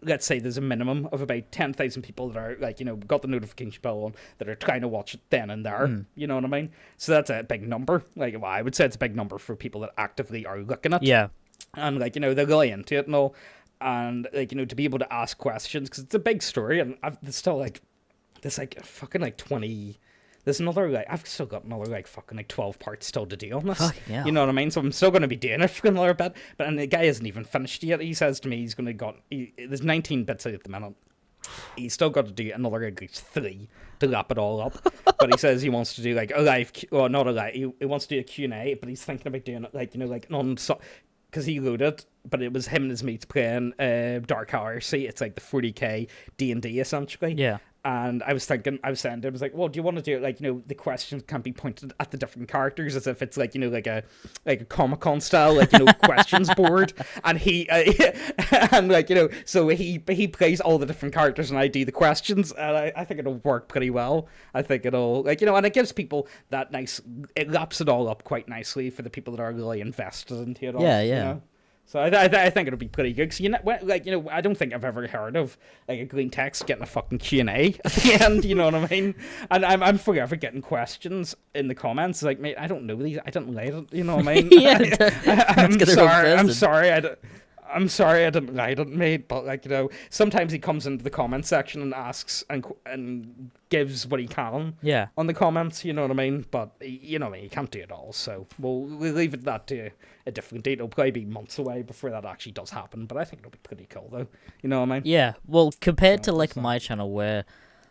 let's say there's a minimum of about 10,000 people that are, like, you know, got the notification bell on, that are trying to watch it then and there. You know what I mean? So that's a big number. Like, well, I would say it's a big number for people that actively are looking at. Yeah. and like, you know, they're really into it and all, and like, you know, to be able to ask questions, because it's a big story, and there's still like there's like fucking like 20. There's another, like, I've still got another, like, fucking, like, 12 parts still to do on this. Yeah. You know what I mean? So I'm still going to be doing it for another bit. But and the guy isn't even finished yet. He says to me he's going to there's 19 bits out at the minute. He's still got to do another, like, 3 to wrap it all up. But he says he wants to do, like, a live, well, not a live, he wants to do a Q&A, but he's thinking about doing it, like, you know, like, because he loaded, but it was him and his mates playing Dark Heresy. It's like the 40k D&D, essentially. Yeah. And I was saying to him, I was like, well, do you want to do it, like, you know, the questions can't be pointed at the different characters as if it's, like, you know, like a Comic-Con style, like, you know, questions board. And he, and, like, you know, so he plays all the different characters and I do the questions. And I think it'll work pretty well. I think it'll, like, you know, and it gives people that nice, it wraps it all up quite nicely for the people that are really invested into it all. Yeah, you know? So I think it'll be pretty good. Cause like, you know, I don't think I've ever heard of like a green text getting a fucking Q&A at the end. You know what I mean? And I'm forever getting questions in the comments like, mate, I don't know these. I didn't write it. You know what I mean? I'm sorry I didn't write it, mate. But like, you know, sometimes he comes into the comment section and asks and gives what he can. Yeah. On the comments, you know what I mean? But you know, you can't do it all. So we'll leave it that to a different date. It'll probably be months away before that actually does happen. But I think it'll be pretty cool, though. You know what I mean? Yeah. Well, compared to like my channel where,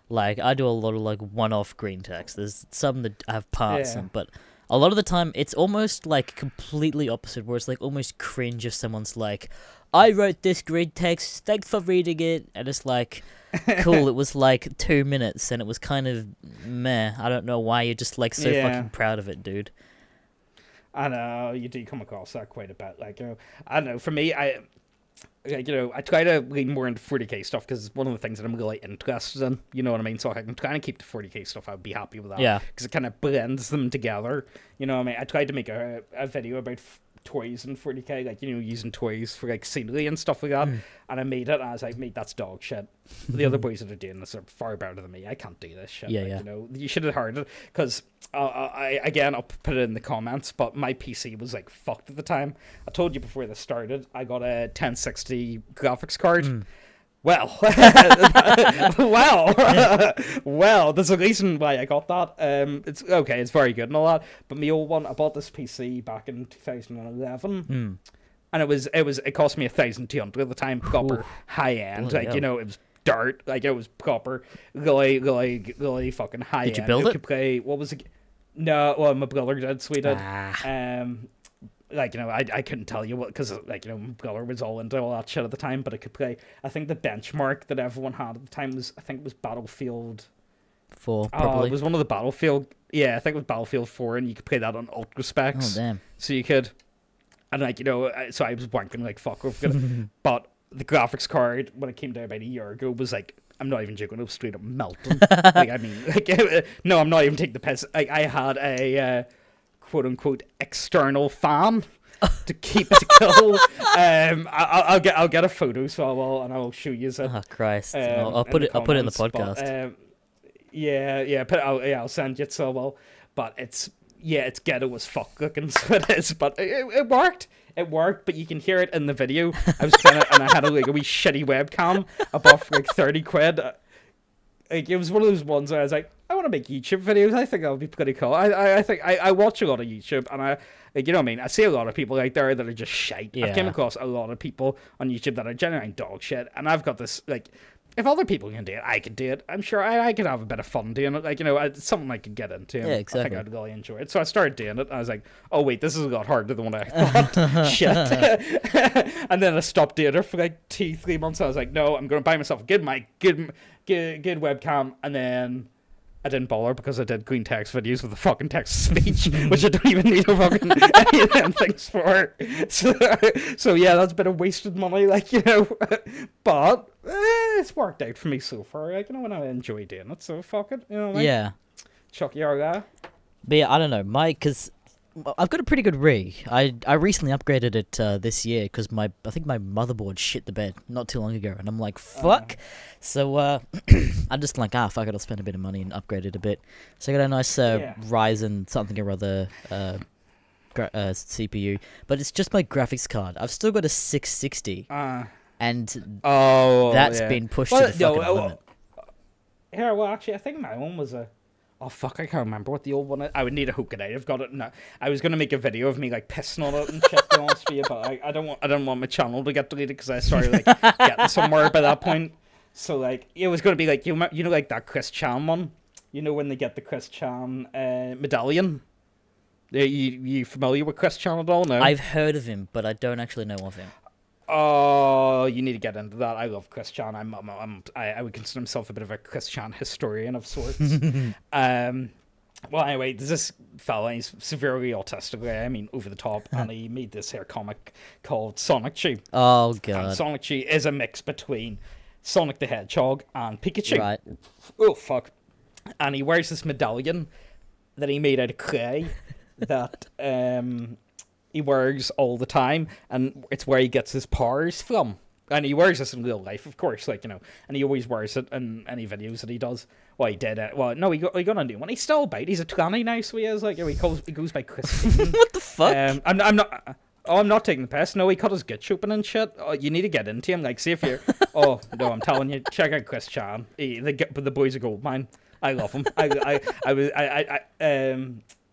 like, I do a lot of like one-off green text. There's some that have parts, but a lot of the time it's almost like completely opposite, where it's like almost cringe if someone's like, I wrote this green text, thanks for reading it, and it's like, cool, it was like 2 minutes and it was kind of meh. I don't know why you're just like so fucking proud of it, dude. I know, you do come across that quite a bit. Like, you know, I don't know, for me, I try to lean more into 40k stuff because it's one of the things that I'm really interested in. You know what I mean? So I can try and keep the 40k stuff. I'd be happy with that. Yeah. Because it kind of blends them together. You know what I mean? I tried to make a video about toys in 40k, like, you know, using toys for like scenery and stuff like that. And I made it, and I was like, mate, that's dog shit. The other boys that are doing this are far better than me. I can't do this shit. Yeah, like, you know, you should have heard it because I'll put it in the comments, but my PC was like fucked at the time. I told you before this started, I got a 1060 graphics card. Well, well, there's a reason why I got that. It's okay, it's very good and all that. But my old one, I bought this PC back in 2011, and it cost me 1,200 at the time, proper high end. Bloody like hell. you know, it was dirt. Like it was proper, really fucking high end. Did you build it? Could play, what was it? No, well, my brother did. So he did. Like, you know, I couldn't tell you what, because, like, you know, my brother was all into all that shit at the time, but I could play, I think the benchmark that everyone had at the time was, I think it was Battlefield 4, probably. it was one of the Battlefield, I think it was Battlefield 4, and you could play that on ultra specs. Oh, damn. So you could, and like, you know, so I was wanking like fuck off, but the graphics card, when it came down about a year ago, was like, I'm not even joking, it was straight up melting. Like, I mean, like, no, I'm not even taking the piss. Like, I had a, quote-unquote external fan to keep it cool. I'll get a photo, so I will show you it. Oh Christ! I'll put it in the podcast. But, I'll send you it. So well, but it's ghetto as fuck looking, so it is. But it worked. It worked, but you can hear it in the video. I was trying to, and I had a wee shitty webcam I bought for like 30 quid. Like, it was one of those ones where I was like, I want to make YouTube videos. I think that would be pretty cool. I think I watch a lot of YouTube, and like, you know what I mean? I see a lot of people out there that are just shite. Yeah. I've came across a lot of people on YouTube that are genuine dog shit, and I've got this, like, if other people can do it, I can do it. I'm sure I could have a bit of fun doing it. Like, you know, it's something I could get into. And yeah, exactly. I think I'd really enjoy it. So I started doing it, and I was like, oh, wait, this is a lot harder than what I thought. Shit. And then I stopped doing it for like 2-3 months. I was like, no, I'm going to buy myself a good mic, good webcam, and then I didn't bother because I did green text videos with the fucking text-to-speech, which I don't even need a fucking any of them things for. So yeah, that's a bit of wasted money, like, you know. But it's worked out for me so far. Like, you know, when I enjoy doing it, so fuck it. You know what I mean? Yeah. Chuck your guy. But yeah, I don't know, because I've got a pretty good rig. I recently upgraded it this year because I think my motherboard shit the bed not too long ago, and I'm like, fuck. So I'm just like, fuck it, I'll spend a bit of money and upgrade it a bit. So I got a nice Ryzen something or other CPU, but it's just my graphics card. I've still got a 660, and that's been pushed to the fucking limit. Here, well, actually, I think my one was a. Oh fuck! I can't remember what the old one is. I would need a hook today. I've got it now. I was gonna make a video of me like pissing on it and shit, to be honest with you, but I don't want my channel to get deleted because I started like getting somewhere by that point. So like it was gonna be like you know like that Chris Chan one. You know when they get the Chris Chan medallion. You familiar with Chris Chan at all? No. I've heard of him, but I don't actually know of him. Oh, you need to get into that. I love Chris Chan. I would consider myself a bit of a Chris Chan historian of sorts. Well, anyway, there's this fella. He's severely autistic. I mean, over the top, and he made this here comic called Sonic Chi. Oh god. And Sonic Chi is a mix between Sonic the Hedgehog and Pikachu. Right. Oh fuck. And he wears this medallion that he made out of clay that he wears all the time, and it's where he gets his powers from. And he wears this in real life, of course, like, you know, and he always wears it in any videos that he does. Well, he did it. Well, no, he got a new one. He's still about. He's a tranny now, so he is, like, he goes by Christine. What the fuck? I'm not taking the piss. No, he cut his gut open and shit. Oh, you need to get into him. Like, see if you're... Oh, no, I'm telling you, check out Chris Chan. The boy's a gold mine. I love him.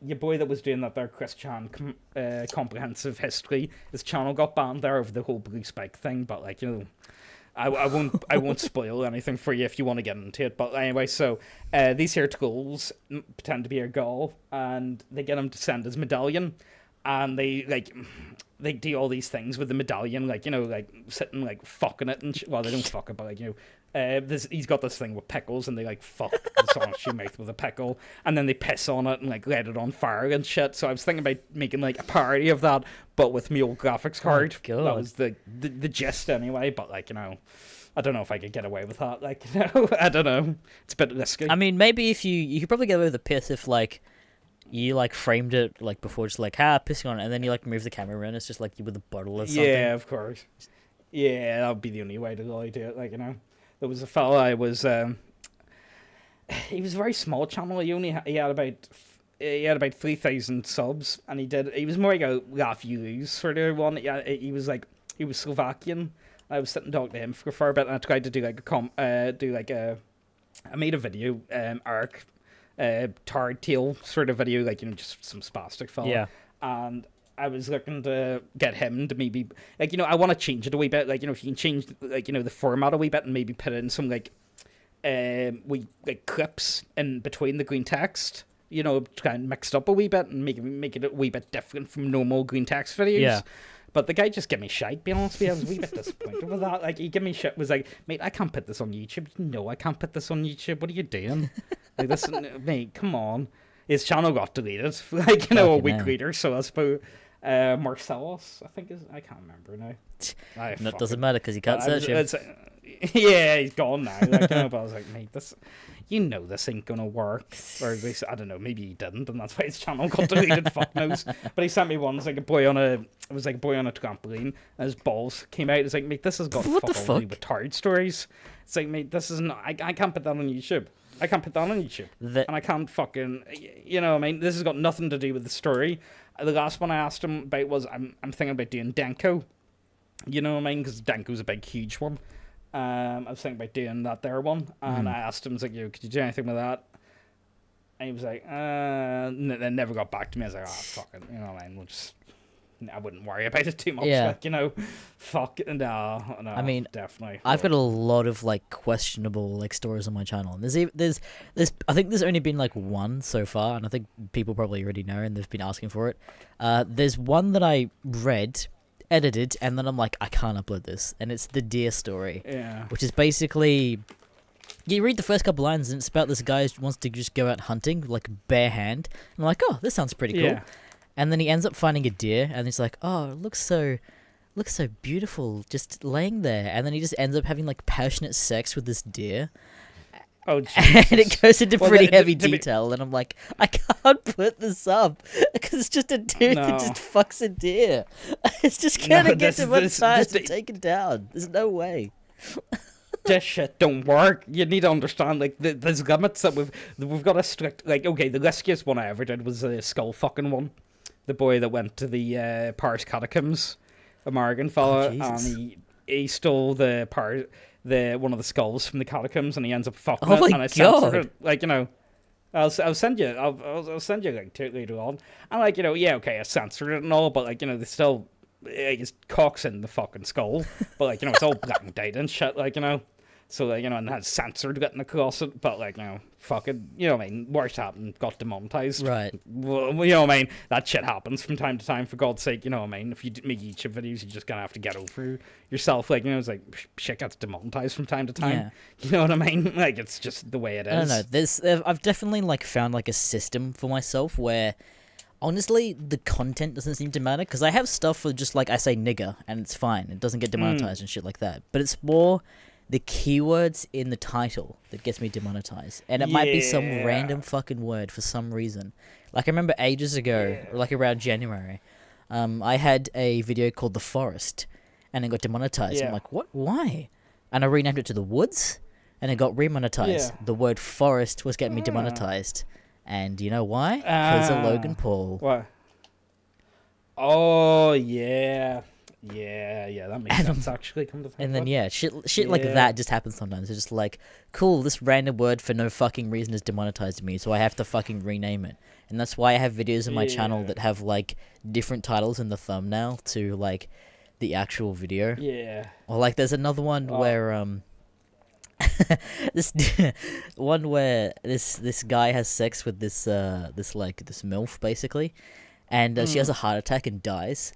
Your boy that was doing that there, Chris Chan, comprehensive history, his channel got banned there over the whole blue spike thing. But like, you know, I won't spoil anything for you if you want to get into it. But anyway, so these here trolls pretend to be a girl, and they get him to send his medallion, and they do all these things with the medallion, like, you know, like sitting like fucking it and well, they don't fuck it, but like, you know. He's got this thing with pickles, and they like fuck the Sonic mouth with a pickle, and then they piss on it and like light it on fire and shit. So I was thinking about making like a parody of that, but with my old graphics card. Oh, God. That was the gist anyway. But like, you know, I don't know if I could get away with that. Like, you know, I don't know. It's a bit risky. I mean, maybe if you could probably get away with the piss if like you like framed it like before, just like pissing on it, and then you like move the camera around. It's just like you with a bottle or something. Yeah, of course. Yeah, that would be the only way to really do it. Like, you know. There was a fella he was a very small channel. He had about 3,000 subs, and he was more like a laugh you lose sort of one. Yeah, he was Slovakian. I was sitting talking to him for a fair bit, and I tried to do like I made a video, arc, Tard Tail sort of video, like, you know, just some spastic fella. Yeah. And I was looking to get him to maybe, like, you know, I want to change it a wee bit. Like, you know, if you can change, like, you know, the format a wee bit and maybe put in some, like, clips in between the green text, you know, try and mix it up a wee bit and make it a wee bit different from normal green text videos. Yeah. But the guy just gave me shite, be honest with you. I was a wee bit disappointed with that. Like, he gave me shit, was like, mate, I can't put this on YouTube. No, I can't put this on YouTube. What are you doing? Like, this, mate, come on. His channel got deleted, like, you know, a week later, so I suppose... Marcellus, I think I can't remember now. It doesn't matter because you can't search him. Yeah, he's gone now. Like, you know, but I was like, mate, this ain't gonna work. Or at least, I don't know, maybe he didn't, and that's why his channel got deleted. Fuck knows. But he sent me one. It was like a boy on a trampoline, and his balls came out. It's like, mate, this has got fuck all to do with retard stories. It's like, mate, this is not. I can't put that on YouTube. I can't put that on YouTube, and I can't fucking, you know, I mean, this has got nothing to do with the story. The last one I asked him about was, I'm thinking about doing Denko, you know what I mean, because Denko's a big, huge one. I was thinking about doing that there one, and I asked him, I was like, yo, could you do anything with that? And he was like, they never got back to me. I was like, fuck it, you know what I mean, we'll just... I wouldn't worry about it too much. Yeah. Like, you know, fuck it. No. I mean, definitely. I've got a lot of like questionable like stories on my channel, and there's I think there's only been like one so far, and I think people probably already know, and they've been asking for it. There's one that I read, edited, and then I'm like, I can't upload this, and it's the deer story. Yeah. Which is basically, you read the first couple lines, and it's about this guy who wants to just go out hunting like bare hand. I'm like, oh, this sounds pretty cool. Yeah. And then he ends up finding a deer, and he's like, "Oh, it looks so beautiful, just laying there." And then he just ends up having like passionate sex with this deer. Oh, Jesus. And it goes into pretty heavy detail, and I'm like, I can't put this up because it's just a dude that just fucks a deer. It's just gonna get too much time to take it down. There's no way. This shit don't work. You need to understand, like, there's limits that we've got a strict, like, okay, the riskiest one I ever did was the skull fucking one. the boy that went to the Paris catacombs, American fella, and he stole one of the skulls from the catacombs, and he ends up fucking it, and I censored it. Like, you know, I'll send you I'll send you a link to it later on. And like, you know, yeah, okay, I censored it and all, but like, you know, they still his cock's in the fucking skull, but like, you know, it's all black and white and shit, like, you know. So, like, you know, and it has censored getting across it, but, like, you know, fucking, you know what I mean, worst happened, got demonetized. Right. Well, you know what I mean? That shit happens from time to time, for God's sake, you know what I mean? If you make YouTube videos, you're just gonna have to get over yourself. Like, you know, it's like, shit gets demonetized from time to time. Yeah. You know what I mean? Like, it's just the way it is. I don't know. I've definitely, like, found, like, a system for myself where, honestly, the content doesn't seem to matter, because I have stuff where just, like, I say nigger, and it's fine. It doesn't get demonetized and shit like that. But it's more the keywords in the title that gets me demonetized. And it might be some random fucking word for some reason. Like, I remember ages ago, like around January, I had a video called The Forest, and it got demonetized. I'm like, what? Why? And I renamed it to The Woods, and it got remonetized. The word forest was getting me demonetized. And you know why? Because of Logan Paul. What? Oh, yeah. Yeah, that makes sense, actually, come to think And then, of it. yeah, shit like that just happens sometimes. It's just like, cool, this random word for no fucking reason is demonetized me, so I have to fucking rename it. And that's why I have videos on my channel that have, like, different titles in the thumbnail to, like, the actual video. Yeah. Or, like, there's another one where, this one where this guy has sex with this MILF, basically, and she has a heart attack and dies.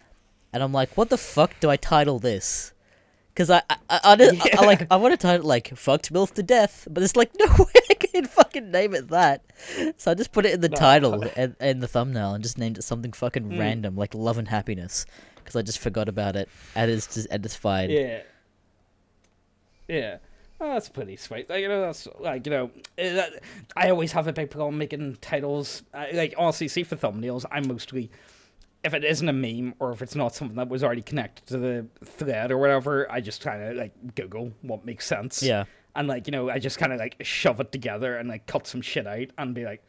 And I'm like, what the fuck do I title this? Because I want to title it, like, fucked MILF to death, but it's like, no way I can fucking name it that. So I just put it in the title and the thumbnail and just named it something fucking random, like Love and Happiness, because I just forgot about it, and it's fine. Yeah. Oh, that's pretty sweet. Like, you know, that's, like, you know, I always have a big problem making titles. Like, honestly, see, for thumbnails, I'm mostly, if it isn't a meme, or if it's not something that was already connected to the thread or whatever, I just kind of, like, Google what makes sense. Yeah. And, like, you know, I just kind of, like, shove it together and, like, cut some shit out and be like,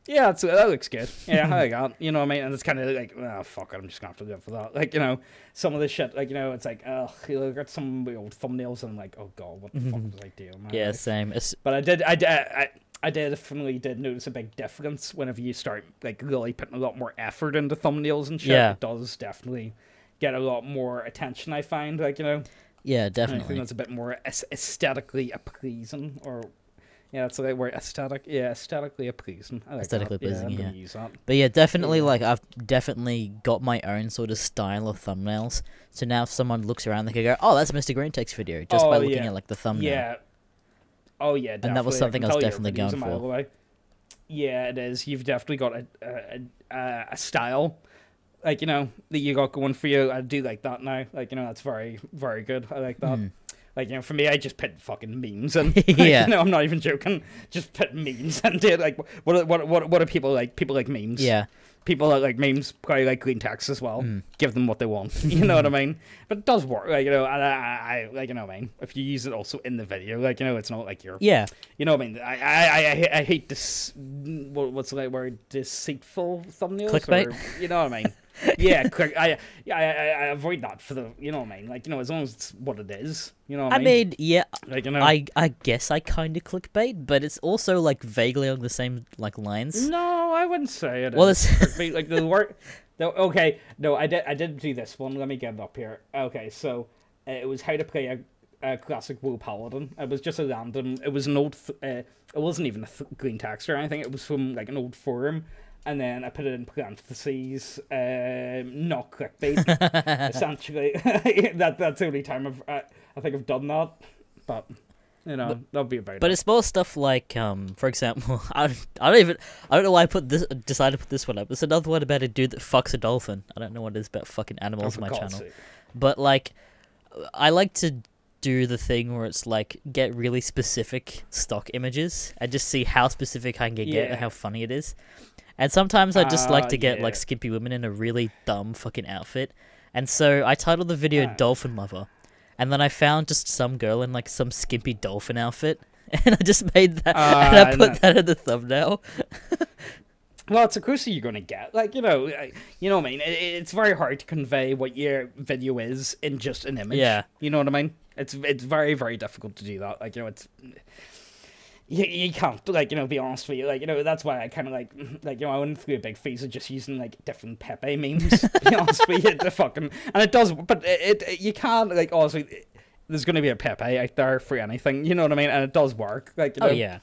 yeah, that looks good. Yeah, I got it. You know what I mean? And it's kind of like, oh, fuck it, I'm just going to have to go for that. Like, you know, some of the shit, like, you know, it's like, ugh, you look at some of the old thumbnails and I'm like, oh, God, what the fuck was I doing? Yeah, same. But I definitely did notice a big difference whenever you start, like, really putting a lot more effort into thumbnails and shit. Yeah. It does definitely get a lot more attention, I find, like, you know. Yeah, definitely. Anything that's a bit more aesthetically pleasing, or... Yeah, that's the right word, aesthetic. Yeah, aesthetically pleasing. I like aesthetically that. pleasing, Yeah, yeah. use that. But yeah, definitely, like, I've definitely got my own sort of style of thumbnails. So now if someone looks around, they can go, oh, that's Mr. Greentext video, just by looking at, like, the thumbnail. Yeah. Oh, yeah, definitely. And that was something I was definitely going for. Yeah, it is. You've definitely got a style, like, you know, that you got going for you. I do like that now. Like, you know, that's very, very good. I like that. Like, you know, for me, I just put fucking memes in. Yeah. You know, I'm not even joking. Just put memes into it. Like, what are people like? People like memes. Yeah. People that like memes probably like Greencast as well. Give them what they want. You know what I mean? But it does work. Like, you know, and I like, you know what I mean? If you use it also in the video, like, you know, it's not like you're... Yeah. You know what I mean? I hate this... What's the right word? Deceitful thumbnails? Clickbait? Or, you know what I mean? Yeah, I avoid that for the, you know what I mean? Like, you know, as long as it's what it is, you know what I mean? I mean, yeah, like, you know, I guess I kind of clickbait, but it's also, like, vaguely on the same, like, lines. No, I wouldn't say it. Well, is clickbait. Like, the word... Okay, no, I did do this one. Let me get it up here. Okay, so it was how to play a classic WoW Paladin. It was just a random... It was an old... it wasn't even a green text or anything. It was from, like, an old forum. And then I put it in parentheses, not clickbait, essentially. That's the only time I think I've done that. But, you know, that'll be about it. But it's more stuff like, for example, I don't know why I decided to put this one up. There's another one about a dude that fucks a dolphin. I don't know what it is about fucking animals on my channel. But, like, I like to do the thing where it's like, get really specific stock images and just see how specific I can get and how funny it is. And sometimes I just like to get, like, skimpy women in a really dumb fucking outfit. And so I titled the video Dolphin Lover. And then I found just some girl in, like, some skimpy dolphin outfit. And I just made that, and I put that in the thumbnail. Well, it's the closer you're going to get. Like, you know what I mean? It's very hard to convey what your video is in just an image. Yeah. You know what I mean? It's very, very difficult to do that. Like, it's... You can't, like, be honest with you. Like, that's why I kind of, like, I went through a big phase of just using, like, different Pepe memes, to be honest with you. And it does, but you can't, like, honestly, there's going to be a Pepe out there for anything, you know what I mean? And it does work. Like, Oh, yeah.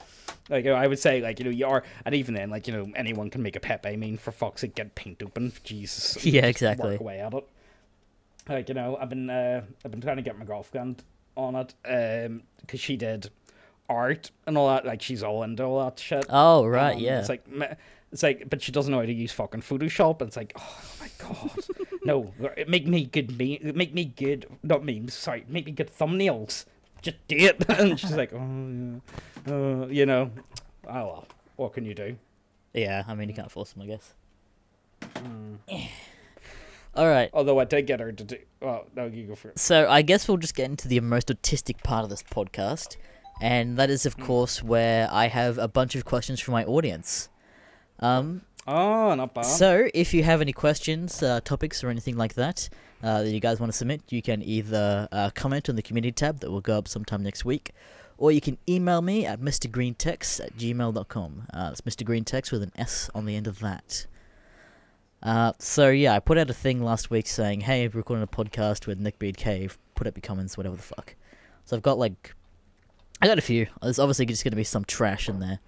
Like, I would say, like, you are, and even then, like, anyone can make a Pepe meme, for fuck's sake, get paint open, Jesus. Yeah, exactly. Work away at it. Like, I've been trying to get my girlfriend on it, because she did art and all that, like, she's all into all that shit. Oh, right, yeah. It's like, but she doesn't know how to use fucking Photoshop, and it's like, oh my god, no, make me good, not memes, sorry, make me good thumbnails, just do it. And she's like, oh, oh well, what can you do? Yeah, I mean, you can't force them, I guess. All right. Although I did get her to do, well, no, you go for it. So I guess we'll just get into the most autistic part of this podcast, and that is, of course, where I have a bunch of questions from my audience. Oh, not bad. So, if you have any questions, topics, or anything like that that you guys want to submit, you can either comment on the community tab that will go up sometime next week, or you can email me at mrgreentext@gmail.com. It's Mr. Greentext with an S on the end of that. So, yeah, I put out a thing last week saying, hey, we're recording a podcast with Neckbeard Cave. Put up your comments, whatever the fuck. So, I've got, like... I got a few. There's obviously just going to be some trash in there.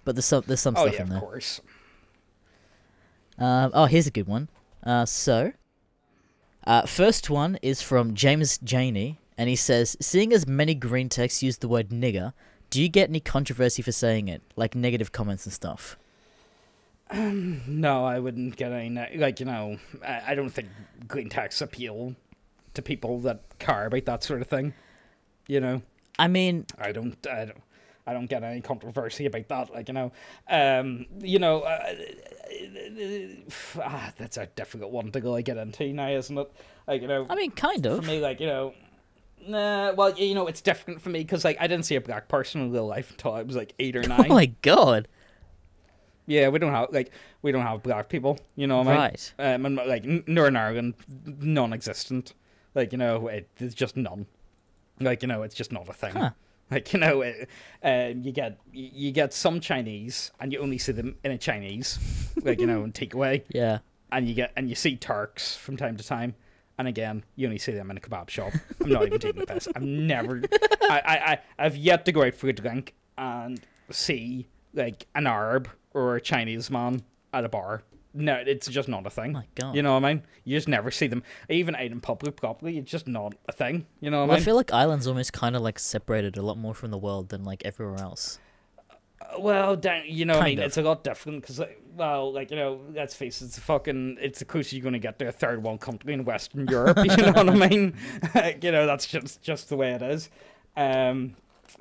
But there's some stuff in there. Of course. Oh, here's a good one. First one is from James Janey, and he says, seeing as many green texts use the word nigger, do you get any controversy for saying it? Like negative comments and stuff? No, I wouldn't get any, like, I don't think green texts appeal to people that care about that sort of thing, I mean... I don't get any controversy about that, like, that's a difficult one to really get into now, isn't it? Like, I mean, kind of. For me, like, nah, well, it's different for me, because, like, I didn't see a black person in real life until I was, like, 8 or 9. Oh my god. Yeah, we don't have black people, you know what I mean? Right. And, like, Northern Ireland, non-existent. Like, it's just none. Like, it's just not a thing. Huh. Like, you get some Chinese, and you only see them in a Chinese, like, in takeaway. Yeah. And you see Turks from time to time, and again, you only see them in a kebab shop. I'm not even taking the piss. I've yet to go out for a drink and see, like, an Arab or a Chinese man at a bar. No, it's just not a thing. Oh my god. You know what I mean? You just never see them. Even out in public properly, it's just not a thing. You know what I mean? I feel like Ireland's almost kind of, like, separated a lot more from the world than, like, everywhere else. Well, you know what I mean? Kind of. It's a lot different, because, let's face it, it's the closest you're going to get to a third world country in Western Europe, you know what I mean? That's just the way it is.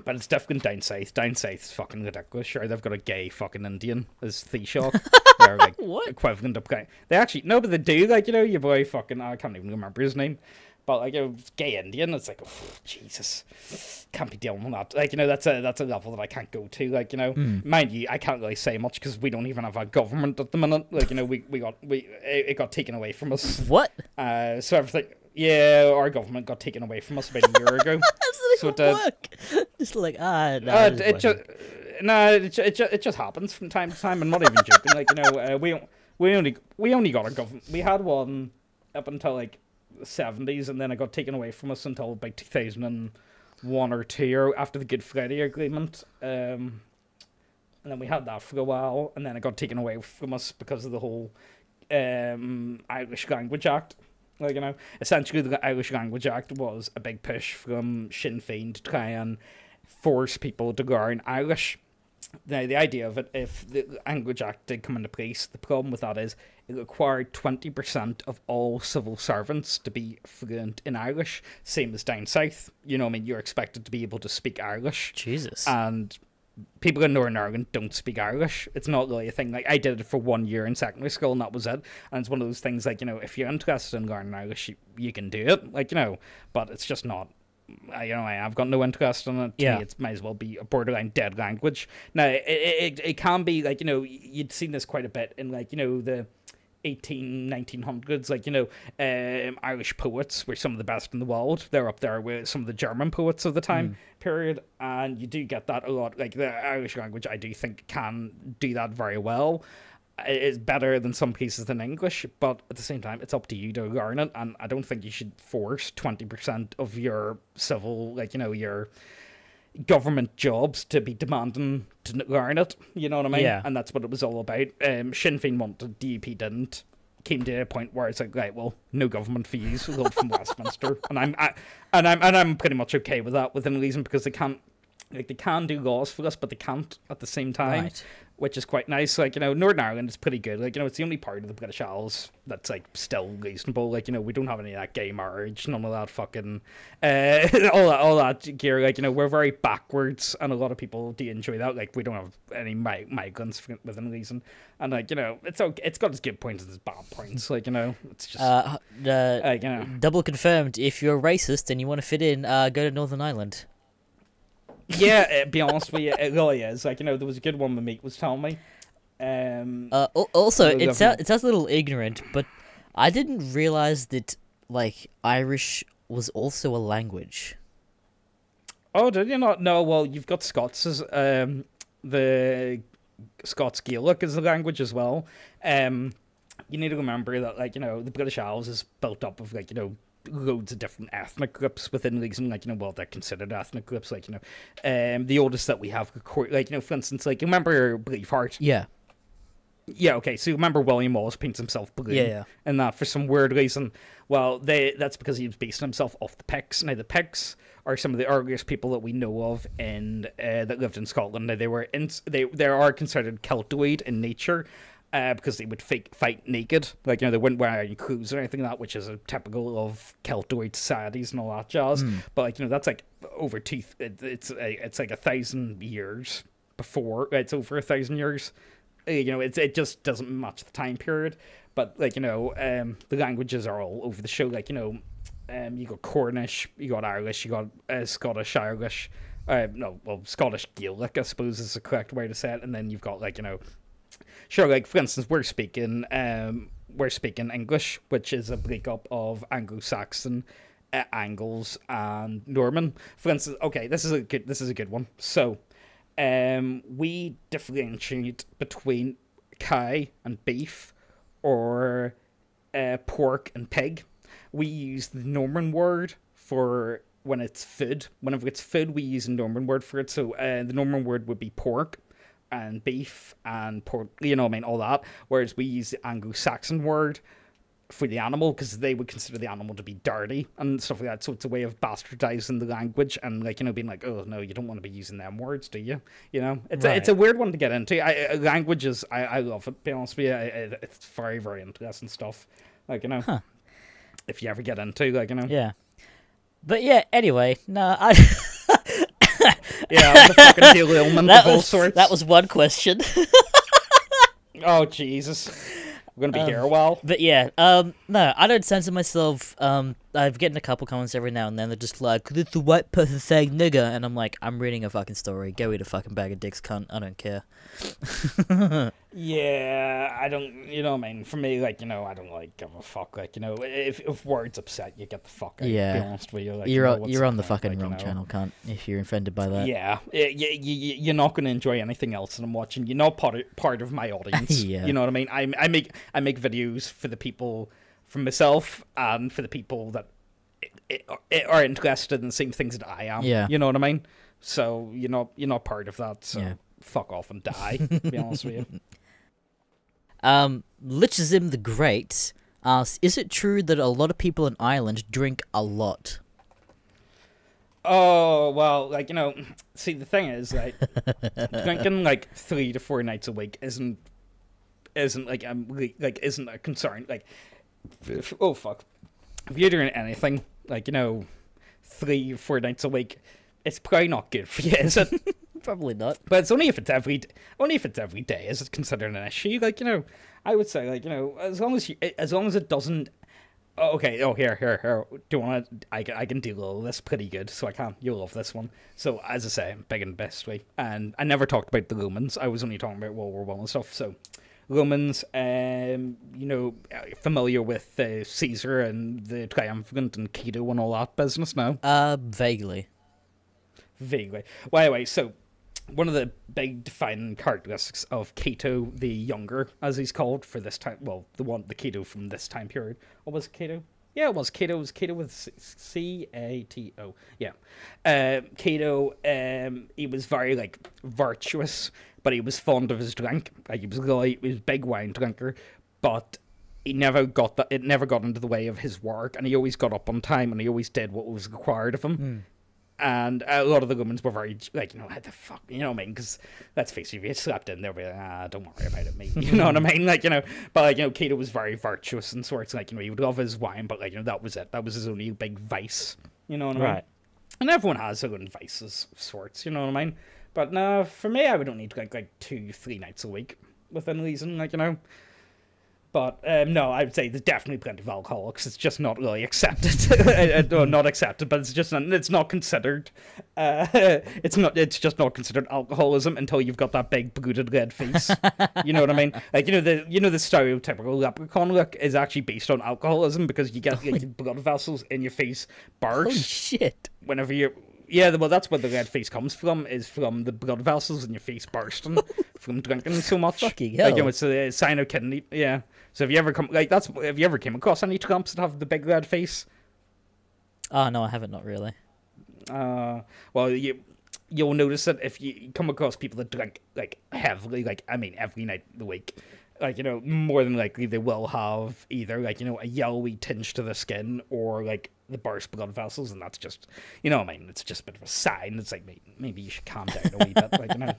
But it's different down south. Down south is fucking ridiculous. Sure, they've got a gay fucking Indian as Taoiseach. They're, like, What? equivalent of guy. They actually, no, but they do, like, your boy fucking, I can't even remember his name. But, like, gay Indian, it's like, oh, Jesus, can't be dealing with that. Like, that's a level that I can't go to. Like, mind you, I can't really say much because we don't even have a government at the minute. Like, it got taken away from us. What? So everything, yeah, our government got taken away from us about a year ago. How does it work? Just like, no. It just happens from time to time. I'm not even joking. Like, we only got a government. We had one up until, like, the 70s, and then it got taken away from us until about 2001 or 2, or after the Good Friday Agreement. And then we had that for a while, and then it got taken away from us because of the whole Irish Language Act. Like, essentially the Irish Language Act was a big push from Sinn Féin to try and force people to learn Irish. Now, the idea of it, if the Language Act did come into place, the problem with that is it required 20% of all civil servants to be fluent in Irish, same as down south. You know what I mean? You're expected to be able to speak Irish. Jesus. And people in Northern Ireland don't speak Irish. It's not really a thing. Like, I did it for 1 year in secondary school, and that was it. And it's one of those things, like, if you're interested in learning Irish, you can do it. Like, but it's just not I've got no interest in it. To Yeah. me, it might as well be a borderline dead language. Now, it can be like, you'd seen this quite a bit in like, the 1900s, like, Irish poets were some of the best in the world. They're up there with some of the German poets of the time period, and you do get that a lot. Like, the Irish language, I do think, can do that very well. It's better than some pieces in English, but at the same time, it's up to you to learn it, and I don't think you should force 20% of your civil, like, your government jobs to be demanding to learn it, you know what I mean? Yeah. And that's what it was all about. Sinn Féin wanted, DUP didn't. Came to a point where it's like, right, well, no government for you, so from Westminster, and I'm pretty much okay with that within reason, because they can do laws for us, but they can't at the same time, Right. which is quite nice. Like, Northern Ireland is pretty good. Like, it's the only part of the British Isles that's like still reasonable. Like, we don't have any of that gay marriage, none of that fucking all that gear. Like, we're very backwards, and a lot of people do enjoy that. Like, we don't have any migrants within reason, and like, it's okay. It's got its good points and its bad points. Like, it's just Double confirmed. If you're racist and you want to fit in, go to Northern Ireland. Yeah, be honest with you, it really is. Like, there was a good one my mate was telling me. Also, it sounds a little ignorant, but I didn't realize that like Irish was also a language. Oh, did you not? No, well, you've got Scots as the Scots Gaelic is the language as well. You need to remember that, like, the British Isles is built up of, like, loads of different ethnic groups within reason, like, well, they're considered ethnic groups, like, the oldest that we have, like, for instance, like, remember Braveheart? Yeah. Yeah, okay, so remember William Wallace paints himself blue, Yeah. and that for some weird reason. Well, that's because he was basing himself off the Picts. Now, the Picts are some of the earliest people that we know of that lived in Scotland. Now, they are considered Celtoid in nature, because they would fight naked. Like, they wouldn't wear any clothes or anything like that, which is a typical of Celtoid societies and all that jazz. But, like, that's like over it's like 1,000 years before. It's over 1,000 years. It just doesn't match the time period. But, like, the languages are all over the show. Like, you got Cornish, you got Irish, you got Scottish Irish. Scottish Gaelic, I suppose, is the correct way to say it. And then you've got, like, sure, like, for instance, we're speaking English, which is a breakup of Anglo-Saxon, Angles, and Norman. For instance, okay, this is a good one. So, we differentiate between cow and beef, or pork and pig. We use the Norman word for when it's food. Whenever it's food, we use a Norman word for it. So, the Norman word would be pork and beef and pork, all that. Whereas we use the Anglo-Saxon word for the animal, because they would consider the animal to be dirty and stuff like that. So it's a way of bastardizing the language and, like, being like, oh no, you don't want to be using them words, do you? It's a weird one to get into. Languages, I love it, to be honest with you. It's very, very interesting stuff. Like, if you ever get into, like, Yeah. But yeah, anyway, no, yeah, the fucking derailment of all sorts. That was one question. Oh, Jesus. We're going to be here a while. But yeah, no, I don't censor myself. I've getting a couple comments every now and then. They're just like, "This the white person saying nigger," and I'm like, I'm reading a fucking story. Go eat a fucking bag of dicks, cunt. I don't care. Yeah, I don't, for me, like, I don't, like, give a fuck, like, if words upset you, get the fuck out, Yeah. to be honest with you. Like, You're on the fucking like, wrong channel, cunt, if you're offended by that. Yeah, you're not going to enjoy anything else that I'm watching. You're not part of my audience. Yeah. You know what I mean? I make videos for the people, for myself, and for the people that are interested in the same things that I am. Yeah. You know what I mean? So you're not part of that. So Yeah. fuck off and die. To be honest with you. Lichizim the Great asks, is it true that a lot of people in Ireland drink a lot? Oh, well, like, see, the thing is, like, drinking, like, 3 to 4 nights a week isn't like, isn't a concern. Like, oh, fuck. If you're doing anything, like, 3 or 4 nights a week, it's probably not good for you, is it? Probably not. But it's only if it's every day is it considered an issue. Like, I would say, like, as long as it doesn't Oh, okay. Oh, here. Do you want to? I can do all this pretty good, so I can. You'll love this one. So, as I say, I'm big and bestly, and I never talked about the Romans. I was only talking about World War One and stuff. So, Romans, familiar with Caesar and the Triumvirate and Cato and all that business now? Vaguely. Vaguely. Well, anyway, so one of the big defining characteristics of Cato the Younger, as he's called for this time, well, the Cato from this time period. What was Cato? Yeah, it was Cato. It was Cato with Cato. Yeah. Cato, he was very, like, virtuous, but he was fond of his drink. Like, he was a big wine drinker, but it never got into the way of his work, and he always got up on time, and he always did what was required of him. And a lot of the Romans were very, like, what the fuck, you know what I mean? Because, let's face it, if you slept in, they'll be like, don't worry about it, mate. You know what I mean? Like, but, like, Cato was very virtuous and sorts. Like, he would love his wine, but, like, that was it. That was his only big vice. You know what I mean? Right. And everyone has their own vices of sorts, you know what I mean? But, no, for me, I would only drink, like, 2-3 nights a week within reason, like, But, no, I would say there's definitely plenty of alcoholics. It's just not really accepted. No, not accepted, but it's not considered. It's just not considered alcoholism until you've got that big brooded red face. You know what I mean? Like, the stereotypical leprechaun look is actually based on alcoholism because you get like, blood vessels in your face burst. Holy shit. Whenever you're... Yeah, well, that's where the red face comes from, is from the blood vessels in your face bursting from drinking so much. Fucking hell. Like, it's a sign of kidney, yeah. So have you ever came across any Trumps that have the big red face? Oh, no, I haven't, not really. Well, you'll notice that if you come across people that drink, like, heavily, like, I mean, every night of the week, like, more than likely they will have either, like, a yellowy tinge to the skin or, like, the burst blood vessels, and that's just, I mean, it's just a bit of a sign. It's like, maybe you should calm down a wee bit, like,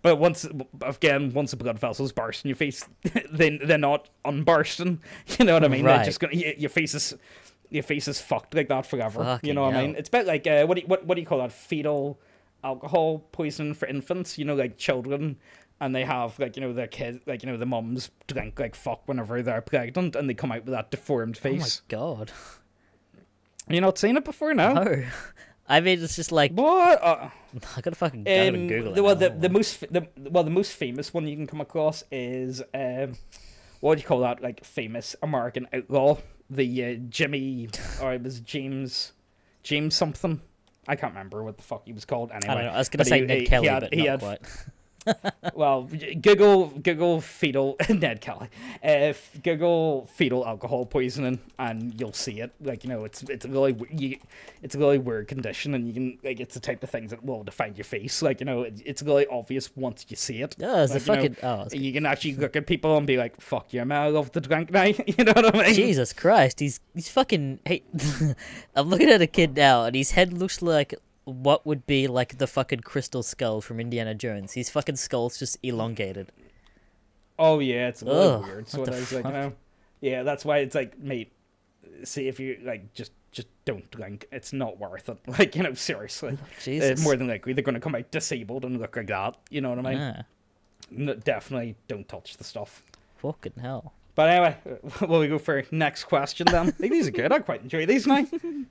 But once the blood vessels burst in your face, they're not unbursting, you know what I mean? Right. They're just gonna, your face is fucked like that forever. Fucking you know what hell. I mean? It's a bit like, what do you call that? Fetal alcohol poisoning for infants, like children. And they have, like, their kids, like, the mums drink like fuck whenever they're pregnant, and they come out with that deformed face. Oh my god. You not seen it before now? No. I mean, it's just like... What? I gotta fucking go and Google it. Well, the most famous one you can come across is, what do you call that, like, famous American outlaw? The Jimmy, or it was James something. I can't remember what the fuck he was called anyway. I don't know. I was gonna say Ned Kelly, but not quite. Well, Google fetal Ned Kelly, Google fetal alcohol poisoning, and you'll see it. Like, it's a really weird condition, and you can, like, it's the type of things that will define your face. Like, it's really obvious once you see it. Yeah, it's like, you can actually look at people and be like, "Fuck yeah, man, I love to drink now." You know what I mean? Jesus Christ, he's fucking. Hey, I'm looking at a kid now, and his head looks like what would be like the fucking crystal skull from Indiana Jones. His fucking skull's just elongated. Oh yeah, it's a little weird. So what I the was like, fuck? yeah, that's why it's like, mate, see if you like, just don't drink. It's not worth it. Like, seriously. Jesus. More than likely they're gonna come out disabled and look like that. You know what I mean? Yeah. No, definitely don't touch the stuff. Fucking hell. But anyway, will we go for next question then? These are good. I quite enjoy these now.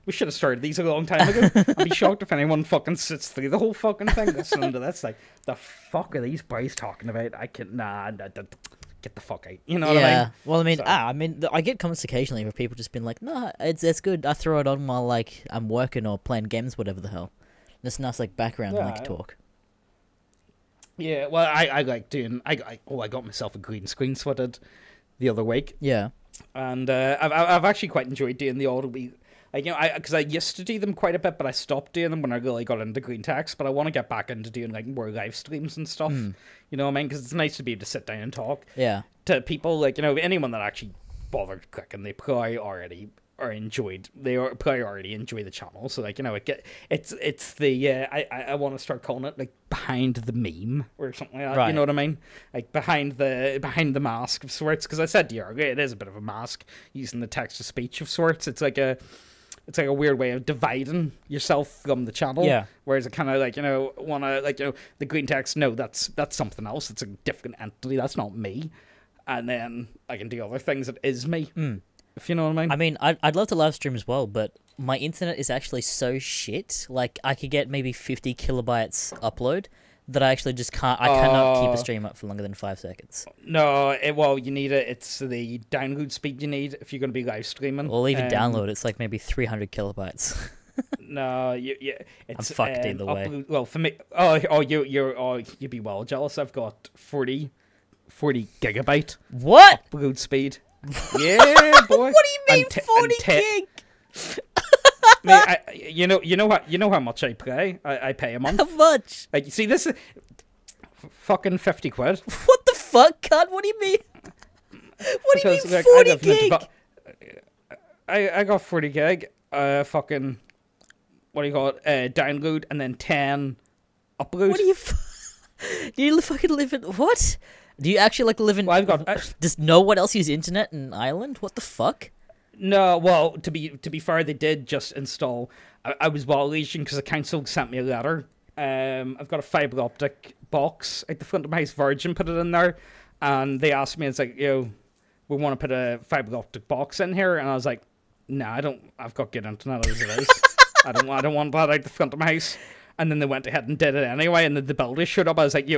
We should have started these a long time ago. I'd be shocked if anyone fucking sits through the whole fucking thing listening to this. Like, the fuck are these boys talking about? I can't. Nah, get the fuck out. You know what I mean? Well, I mean, I get comments occasionally where people just been like, "No, it's good. I throw it on while like I'm working or playing games, whatever the hell." It's nice like background like talk. Yeah, well, I like doing. I got myself a green screen so I did the other week. Yeah. And I've actually quite enjoyed doing the odd week. Like, because I used to do them quite a bit, but I stopped doing them when I really got into Greencast. But I want to get back into doing like more live streams and stuff. You know what I mean? Because it's nice to be able to sit down and talk. Yeah. To people, like, anyone that actually bothered clicking, they probably already probably already enjoy the channel. So, like, it's the I want to start calling it like behind the meme or something like that. Right. You know what I mean? Like behind the mask of sorts. Because I said to you earlier, it is a bit of a mask using the text to speech of sorts. It's like a weird way of dividing yourself from the channel. Yeah. Whereas I kind of like, want to, like, the green text, no, that's something else. It's a different entity. That's not me. And then I can do other things that is me. if you know what I mean. I mean, I'd love to live stream as well, but my internet is actually so shit. Like, I could get maybe 50 kilobytes upload that I actually just can't. I cannot keep a stream up for longer than 5 seconds. No, well, you need it. It's the download speed you need if you're going to be live streaming. Or even download, it's like maybe 300 kilobytes. No, it's I'm fucked either way. Upload, well, for me, you'd be well jealous. I've got 40 gigabyte What? upload speed. Yeah, boy. What do you mean 40 gig? Mate, you know how much I pay? I pay a month. How much? Like, you see, this is fucking 50 quid. What the fuck, cunt? What do you mean? What do you mean 40 gig? I got 40 gig. Fucking, what do you call it? Download and then 10 upload. What do you? Do you fucking live in what? Do you actually like live in? Well, I've got. Does no one else use internet in Ireland? What the fuck? No, well, to be fair, they did just install. I was well-legion because the council sent me a letter. I've got a fibre optic box at the front of my house. Virgin put it in there, and they asked me, it's like, we want to put a fibre optic box in here, and I was like, no, I don't. I've got good internet as it is. I don't want that out the front of my house. And then they went ahead and did it anyway, and the builder showed up. I was like,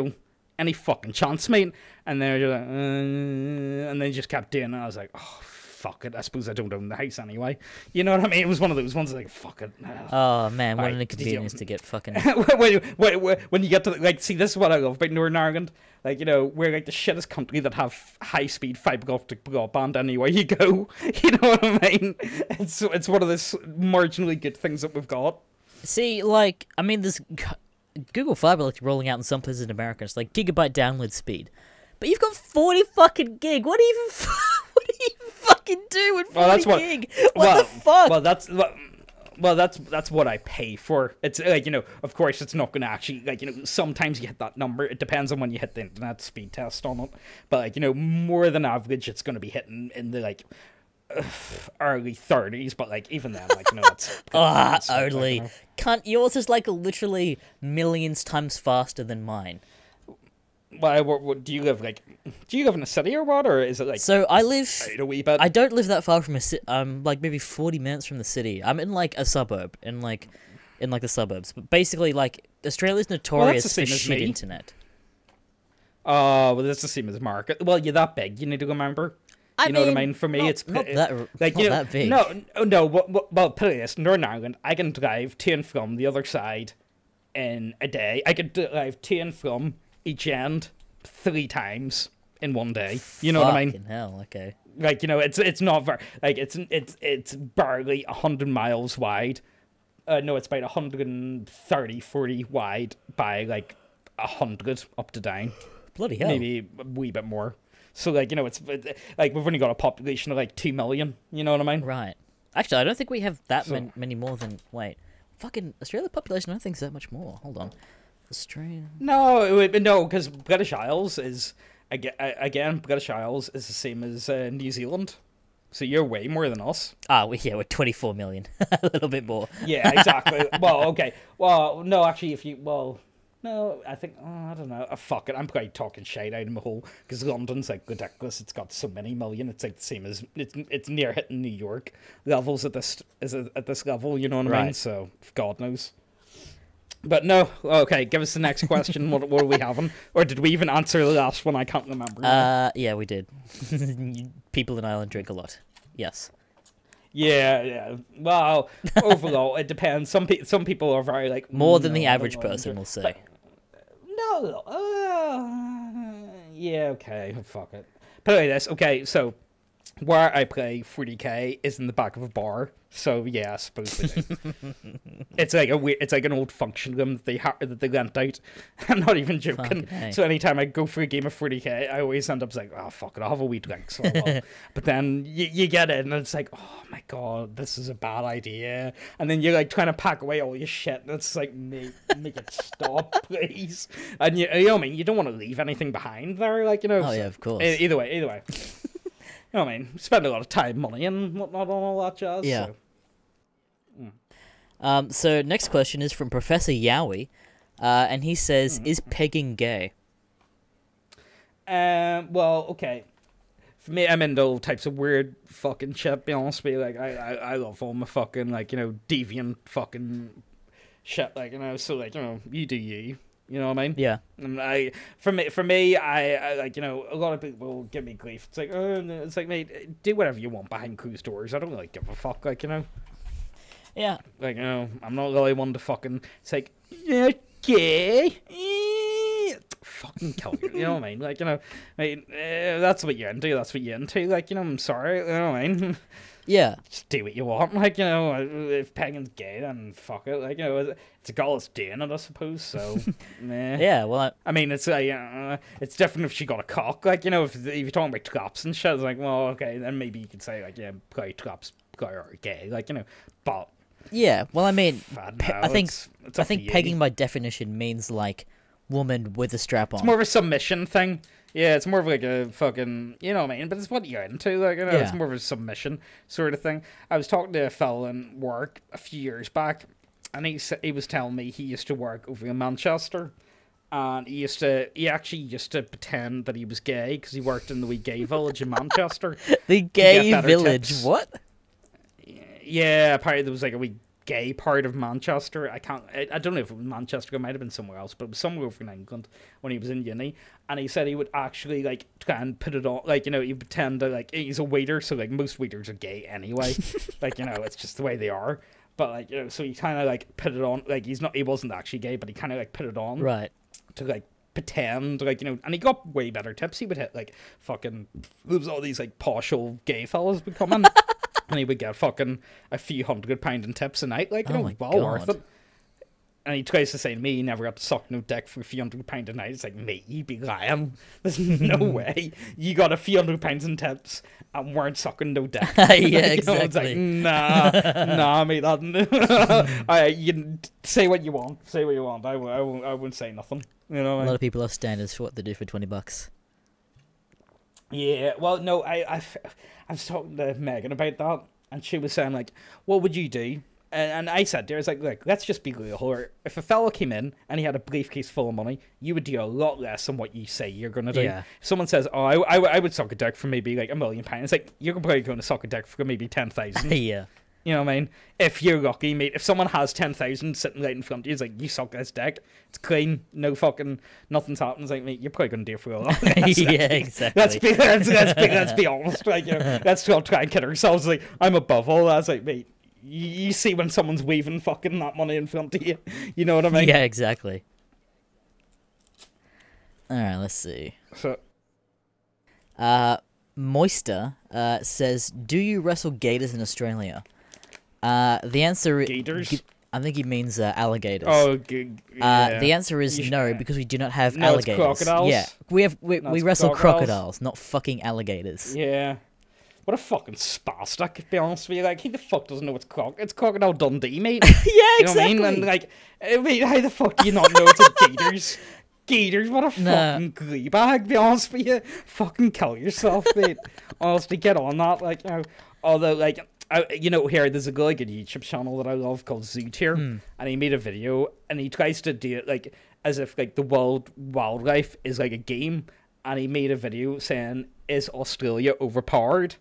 any fucking chance, mate? And they were just like, and they just kept doing it. I was like, oh, fuck it. I suppose I don't own the house anyway. You know what I mean? It was one of those ones like, fuck it. Oh, man, what an inconvenience to get fucking... when you get to, like, see, this is what I love about Northern Ireland. Like, we're like the shittest country that have high-speed fibre optic broadband anywhere you go. You know what I mean? It's one of the marginally good things that we've got. See, like, I mean, there's Google Fiber like rolling out in some places in America. It's like gigabyte download speed, but you've got 40 fucking gig. What do you fucking do with 40 gig? What the fuck? Well, that's what I pay for. It's like, of course, it's not going to actually, like, sometimes you hit that number. It depends on when you hit the internet speed test on it. But, like, more than average, it's going to be hitting in the, like, early 30s. But, like, even then, like, that's... only. Can't yours is, like, literally millions times faster than mine. Why? What do you live like? Do you live in a city or what, or is it like? So I live a wee bit. I don't live that far from a city. Like maybe 40 minutes from the city. I'm in like a suburb, in the suburbs. But basically, like Australia's notorious for shit internet. Oh, well, that's the same as market. Well, you're that big. You need to remember. You know what I mean? For me, it's not that like not that big. No. Well, put it this: Northern Ireland, I can drive to and from the other side in a day. I could drive to and from each end 3 times in one day. You know what I mean? Fucking hell, okay. Like, it's not very, like, it's barely 100 miles wide. No, it's about 130, 40 wide by like 100 up to down. Bloody hell. Maybe a wee bit more. So, like, it's like we've only got a population of like 2 million. You know what I mean? Right. Actually, I don't think we have that many more than, wait. Fucking Australia population, I don't think it's that much more. Hold on. Australia. No, because British Isles is again. British Isles is the same as New Zealand, so you're way more than us. We're 24 million, a little bit more. Yeah, exactly. Well, okay. Well, no, actually, no, I think I don't know. Fuck it, I'm probably talking shade out of my hole because London's like ridiculous. It's got so many million. It's like the same as it's near hitting New York levels at this level. You know what I mean? So God knows. But no, okay, give us the next question. What are we having? Or did we even answer the last one? I can't remember. Yeah, we did. People in Ireland drink a lot. Yes. Yeah. Well, overall, it depends. Some people are very, like... More than the average person will say. No. Yeah, okay, fuck it. But anyway, this, okay, so... Where I play 40k is in the back of a bar, so yeah, I suppose they do. It's like an old function room that they lent out. I'm not even joking. So anytime I go for a game of 40k, I always end up like, oh fuck it, I'll have a wee drink. So but then you get it, and it's like, oh my god, this is a bad idea. And then you're like trying to pack away all your shit, and it's like, make it stop, please. And you know what I mean? You don't want to leave anything behind there, like Oh yeah, of course. Either way. You know what I mean? Spend a lot of time, money, and whatnot on all that jazz. Yeah. So next question is from Professor Yowie, and he says, "Is pegging gay?" Well, okay. for me, I'm into all types of weird fucking shit, be honest with you. Like, I love all my fucking, like, you know, deviant fucking shit, like, you know, so, like, you know, you do you. You know what I mean? Yeah. And for me, I like, you know, a lot of people give me grief. It's like, oh, no. It's like, mate, do whatever you want behind closed doors. I don't really give a fuck, like, you know. Yeah. Like, you know, I'm not really one to fucking. It's like, okay, fucking kill you. You know what I mean? Like, you know, mate, that's what you're into. That's what you're into. Like, you know, I'm sorry. You know what I mean? Yeah. Just do what you want. Like, you know, if Pagan's gay, then fuck it. Like, you know, it's a girl that's doing it, I suppose. So, meh. Yeah, well, I mean, it's it's different if she got a cock. Like, you know, if you're talking about traps and shit, it's like, well, okay, then maybe you could say, like, yeah, play traps, guy are gay. Like, you know, but yeah, well, I mean, I think it's I think pegging by definition means like woman with a strap on. It's more of a submission thing. Yeah, it's more of like a fucking, you know what I mean? But it's what you're into, like, you know, it's more of a submission sort of thing. I was talking to a fella in work a few years back, and he was telling me he used to work over in Manchester, and he actually used to pretend that he was gay because he worked in the wee gay village in Manchester. The gay village, tips. What? Yeah, apparently there was like a wee gay part of Manchester. I don't know if it was Manchester, it might have been somewhere else, but it was somewhere over in England when he was in uni. And he said he would actually like try and put it on, like, you know, he pretend that like he's a waiter, so like most waiters are gay anyway. Like, you know, it's just the way they are. But like, you know, so he kind of like put it on, like he wasn't actually gay, but he kind of like put it on, right, to like pretend, like, you know, and he got way better tips. He would hit like fucking, there was all these like posh old gay fellas would come in. And he would get fucking a few £100 in tips a night, like, you know, well worth it. And he tries to say to me he never got to suck no dick for a few £100 a night. It's like, mate, you be lying. There's no way you got a few £100 in tips and weren't sucking no dick. Yeah, like, exactly. Know, it's like, nah, mate, that. You can say what you want. Say what you want. I wouldn't say nothing. You know, a lot of people have standards for what they do for $20. Yeah, well, no, I was talking to Megan about that, and she was saying, like, what would you do? And I said to her, I was like, look, let's just be real here. If a fella came in and he had a briefcase full of money, you would do a lot less than what you say you're going to do. Yeah. If someone says, oh, I would suck a dick for maybe like £1 million. It's like, you're probably going to suck a dick for maybe 10,000. Yeah. You know what I mean? If you're lucky, mate. If someone has 10,000 sitting right in front of you, it's like, you suck this dick. It's clean. No fucking, nothing's happened. It's like, mate, you're probably going to do it for a lot. Yeah, exactly. Let's be honest. Like, you know, let's not try and kid ourselves. Like, I'm above all that. It's like, mate, you see when someone's waving fucking that money in front of you. You know what I mean? Yeah, exactly. Alright, let's see. So, Moister says, do you wrestle gators in Australia? The answer is... Gators? I think he means alligators. Oh, yeah. The answer is no, because we do not have no, alligators. It's crocodiles? Yeah, we wrestle crocodiles, not fucking alligators. Yeah. What a fucking spastic, to be honest with you. Like, who the fuck doesn't know it's It's Crocodile Dundee, mate. Yeah, you know exactly. What I mean? And, like, mate, how the fuck do you not know it's a gators? Gators, what a fucking glee bag, to be honest with you. Fucking kill yourself, mate. Honestly, get on that. Like, you know, although, like, you know, here, there's a really good YouTube channel that I love called Zootier, and he made a video, and he tries to do it, like, as if, like, the world wildlife is, like, a game, and he made a video saying, is Australia overpowered?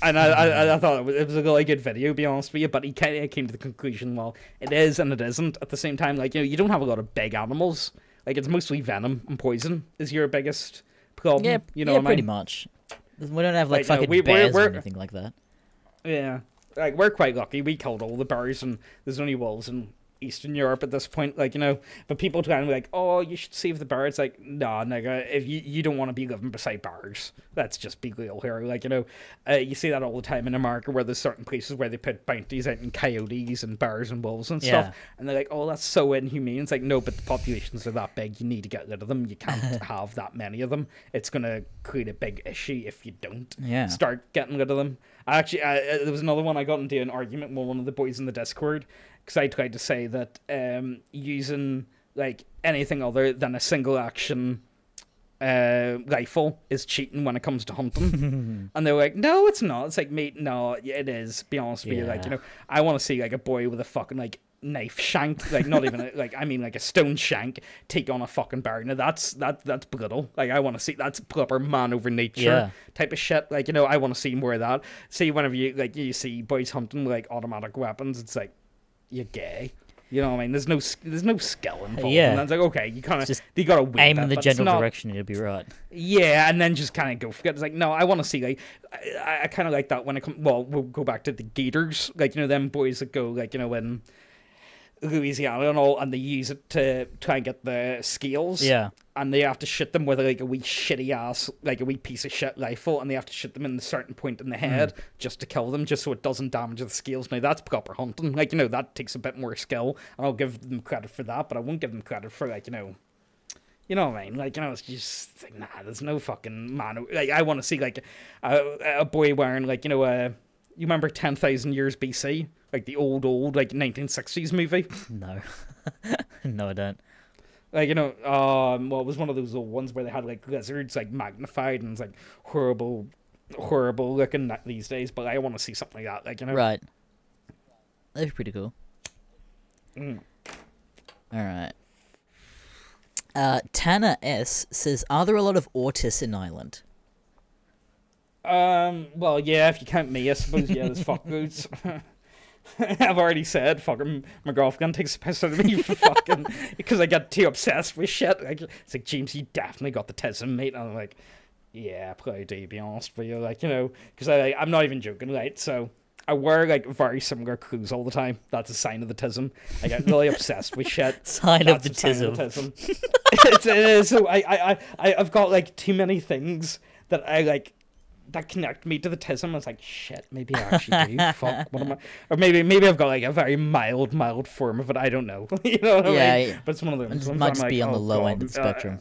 And I thought it was a really good video, to be honest with you, but he kind of came to the conclusion, well, it is and it isn't. At the same time, like, you know, you don't have a lot of big animals. Like, it's mostly venom and poison is your biggest problem. Yeah, you know yeah, what pretty I mean? much. We don't have, like, no, fucking bears or anything like that. Yeah. Like, we're quite lucky. We killed all the bears, and there's only wolves in Eastern Europe at this point, like, you know. But people try and be like, oh, you should save the birds. Like, nah, nigga, if you don't want to be living beside bears, let's just be real here. Like, you know, you see that all the time in America, where there's certain places where they put bounties out in coyotes and bears and wolves and stuff, and they're like, oh, that's so inhumane. It's like, no, but the populations are that big, you need to get rid of them. You can't have that many of them. It's gonna create a big issue if you don't start getting rid of them. Actually, there was another one. I got into an argument with one of the boys in the Discord, because I tried to say that using, like, anything other than a single action rifle is cheating when it comes to hunting. And they're like, no, it's not. It's like, mate, no, it is. Be honest with you. Like, you know, I want to see, like, a boy with a fucking, like, knife shank, like not even like I mean like a stone shank take on a fucking bear. Now that's brutal. Like I want to see that's proper man over nature type of shit. Like I want to see more of that. See whenever you see boys hunting with like automatic weapons, it's like you're gay. You know what I mean? There's no skill involved. Yeah. And it's like, okay, you gotta wait aim in the general direction, you'll be right. Yeah, and then just kind of go for it. It's like, no, I want to see, like, I kind of like that when it comes, well, we'll go back to the gators, like, them boys that go, like, in Louisiana and all, and they use it to try and get the scales. Yeah. And they have to shoot them with like a wee shitty ass, like a wee piece of shit rifle, and they have to shoot them in a certain point in the head just to kill them, just so it doesn't damage the scales. Now that's proper hunting. Like, that takes a bit more skill, and I'll give them credit for that, but I won't give them credit for, like, you know what I mean? Like, it's just like, nah, there's no fucking man. Like, I want to see like a boy wearing, like, you remember 10,000 Years BC, like the old like 1960s movie? No, no, I don't. Like, well, it was one of those old ones where they had like lizards like magnified and it's like horrible looking these days. But I want to see something like that, like, Right. That'd be pretty cool. All right. Tanner S says, "Are there a lot of autists in Ireland?" Well, yeah, if you count me, I suppose. Yeah, there's fuckers. I've already said, fucking, my girlfriend takes a piss out of me for fucking, because I get too obsessed with shit. Like, it's like, James, you definitely got the tism, mate. And I'm like, yeah, probably do, be honest with you. Like, because I'm not even joking, right? So I wear, like, very similar clothes all the time. That's a sign of the tism. I get really obsessed with shit. Sign of the tism. It is. So I've got, like, too many things that I, like, that connect me to the tism. I was like, shit, maybe I actually do. Fuck, what am I? Or maybe I've got like a very mild form of it. I don't know. You know what I mean? Yeah. But it's one of those. It might just be on the low end of the spectrum.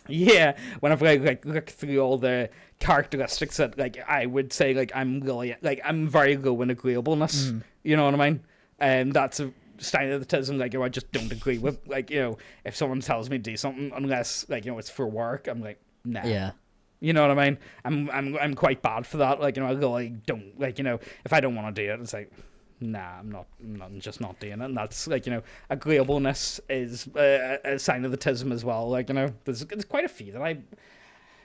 Yeah, whenever I like look through all the characteristics that like I would say like I'm really like I'm very low in agreeableness. You know what I mean? And that's a sign of the tism. Like, I just don't agree with, like, if someone tells me to do something, unless like it's for work, I'm like, nah. Yeah. You know what I mean? I'm quite bad for that. Like, I really don't, like, if I don't want to do it, it's like, nah, I'm just not doing it. And that's, like, agreeableness is a sign of the tism as well. Like, there's quite a few that I